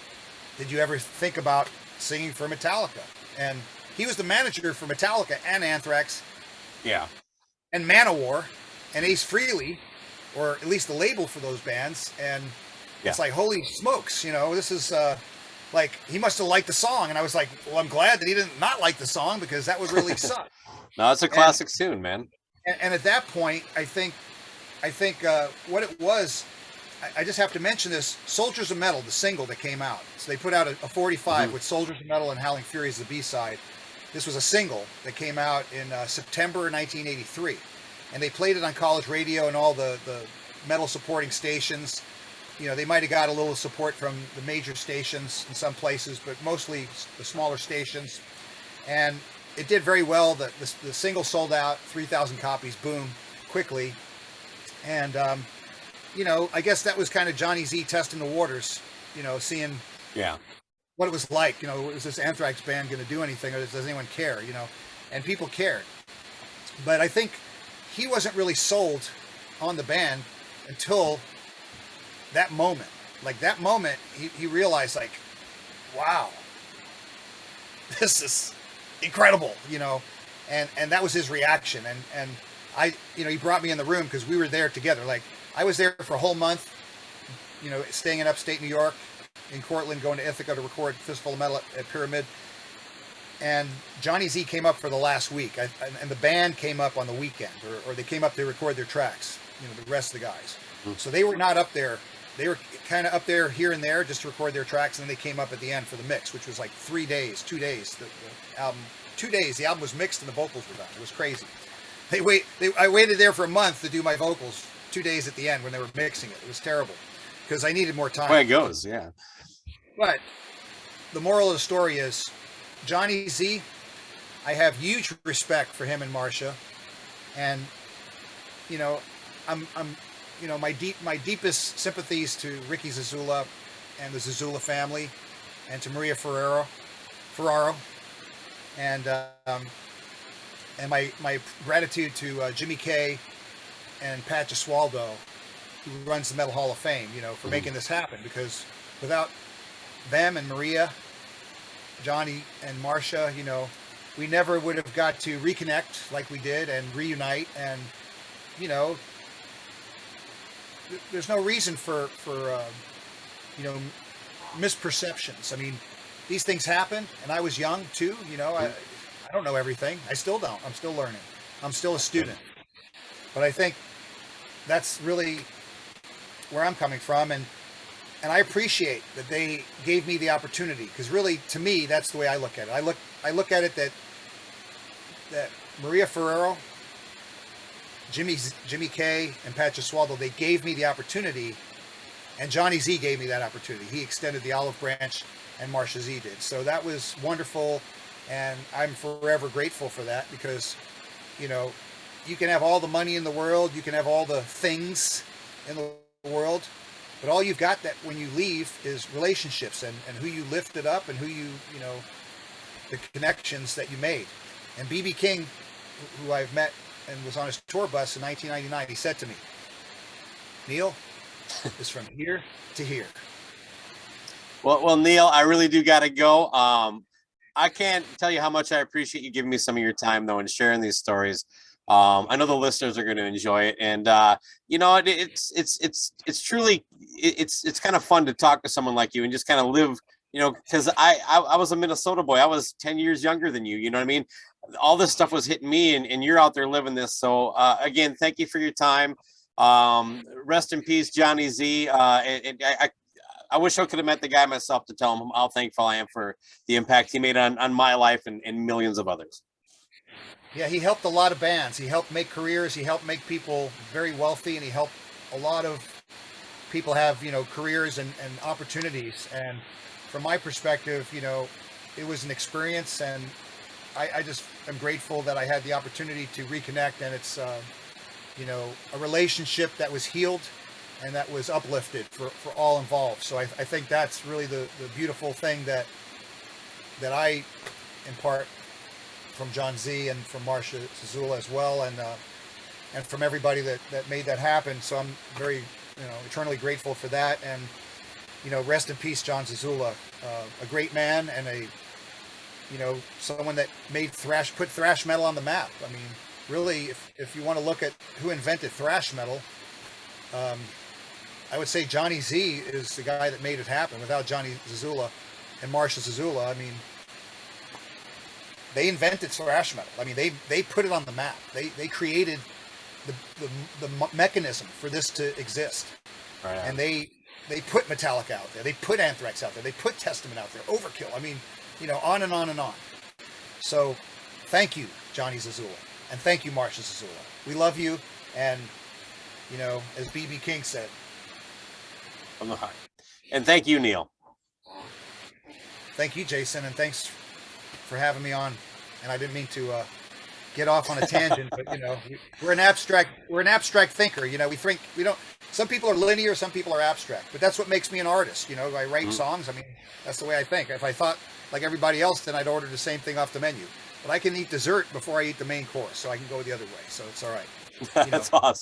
did you ever think about singing for Metallica? And he was the manager for Metallica and Anthrax. Yeah. And Manowar and Ace Frehley, or at least the label for those bands. And it's like, holy smokes, this is like, he must have liked the song. And I was like, well, I'm glad that he didn't not like the song, because that would really suck. No, it's a classic tune, man. And at that point, I think what it was, I just have to mention this: Soldiers of Metal, the single that came out. So they put out a 45 with Soldiers of Metal and Howling Fury as the B-side. This was a single that came out in September 1983. And they played it on college radio and all the metal supporting stations. They might have got a little support from the major stations in some places, but mostly the smaller stations. And it did very well. The single sold out, 3,000 copies, boom, quickly. And, I guess that was kind of Jonny Z testing the waters, seeing what it was like. Was this Anthrax band going to do anything, or does anyone care, And people cared. But I think he wasn't really sold on the band until that moment. Like that moment, he realized, like, wow, this is incredible, and that was his reaction. And I, he brought me in the room because we were there together. Like I was there for a whole month, staying in upstate New York, in Cortland, going to Ithaca to record Fistful of Metal at Pyramid. And Jonny Z came up for the last week, and the band came up on the weekend, or they came up to record their tracks, the rest of the guys. So they were not up there. They were kind of up there here and there just to record their tracks, and then they came up at the end for the mix, which was like 2 days. The album, 2 days. The album was mixed and the vocals were done. It was crazy. I waited there for a month to do my vocals. 2 days at the end when they were mixing it. It was terrible because I needed more time. Way it goes, yeah. But the moral of the story is, Jonny Z, I have huge respect for him and Marcia, and I'm my deepest sympathies to Ricky Zazula and the Zazula family, and to Maria Ferraro, and my gratitude to Jimmy Kay and Pat Gesualdo, who runs the Metal Hall of Fame, for making this happen, because without them and Maria, Jonny and Marcia, we never would have got to reconnect like we did and reunite. And, there's no reason for misperceptions. I mean, these things happen, and I was young too. I don't know everything. I still don't. I'm still learning. I'm still a student. But I think that's really where I'm coming from, and I appreciate that they gave me the opportunity, because really, to me, that's the way I look at it. I look at it that Maria Ferrero, Jimmy Kay, and Pat Gesualdo, they gave me the opportunity, and Jonny Z gave me that opportunity. He extended the olive branch, and Marcia Z did. So that was wonderful, and I'm forever grateful for that, because, you can have all the money in the world, you can have all the things in the world, but all you've got that when you leave is relationships, and who you lifted up, and who the connections that you made. And B.B. King, who I've met and was on his tour bus in 1999, he said to me, Neil, it's from here to here. Well, Neil, I really do got to go. I can't tell you how much I appreciate you giving me some of your time, though, and sharing these stories. I know the listeners are going to enjoy it, and it's truly it's kind of fun to talk to someone like you and just kind of live, because I was a Minnesota boy. I was 10 years younger than you. You know what I mean? All this stuff was hitting me, and you're out there living this. So again, thank you for your time. Rest in peace, Jonny Z. I wish I could have met the guy myself to tell him how thankful I am for the impact he made on my life and millions of others. Yeah, he helped a lot of bands. He helped make careers. He helped make people very wealthy, and he helped a lot of people have, careers and opportunities. And from my perspective, it was an experience, and I just am grateful that I had the opportunity to reconnect, and it's, a relationship that was healed and that was uplifted for all involved. So I think that's really the beautiful thing that I impart from John Z and from Marcia Zazula as well, and from everybody that made that happen. So I'm very, eternally grateful for that. And, rest in peace, John Zazula, a great man, and someone that put thrash metal on the map. I mean, really, if you want to look at who invented thrash metal, I would say Jonny Z is the guy that made it happen. Without Jonny Zazula and Marcia Zazula, I mean, they invented thrash metal. I mean, they put it on the map. They created the mechanism for this to exist. Right. And they put Metallica out there. They put Anthrax out there. They put Testament out there. Overkill. I mean, on and on and on. So, thank you, Jonny Zazula, and thank you, Marcia Zazula. We love you, and as B.B. King said, from the heart. And thank you, Neil. Thank you, Jason, and thanks for having me on. And I didn't mean to get off on a tangent, but we're an abstract thinker. We don't. Some people are linear, some people are abstract. But that's what makes me an artist. I write songs. I mean, that's the way I think. If I thought like everybody else, then I'd order the same thing off the menu. But I can eat dessert before I eat the main course, so I can go the other way. So it's all right. That's awesome.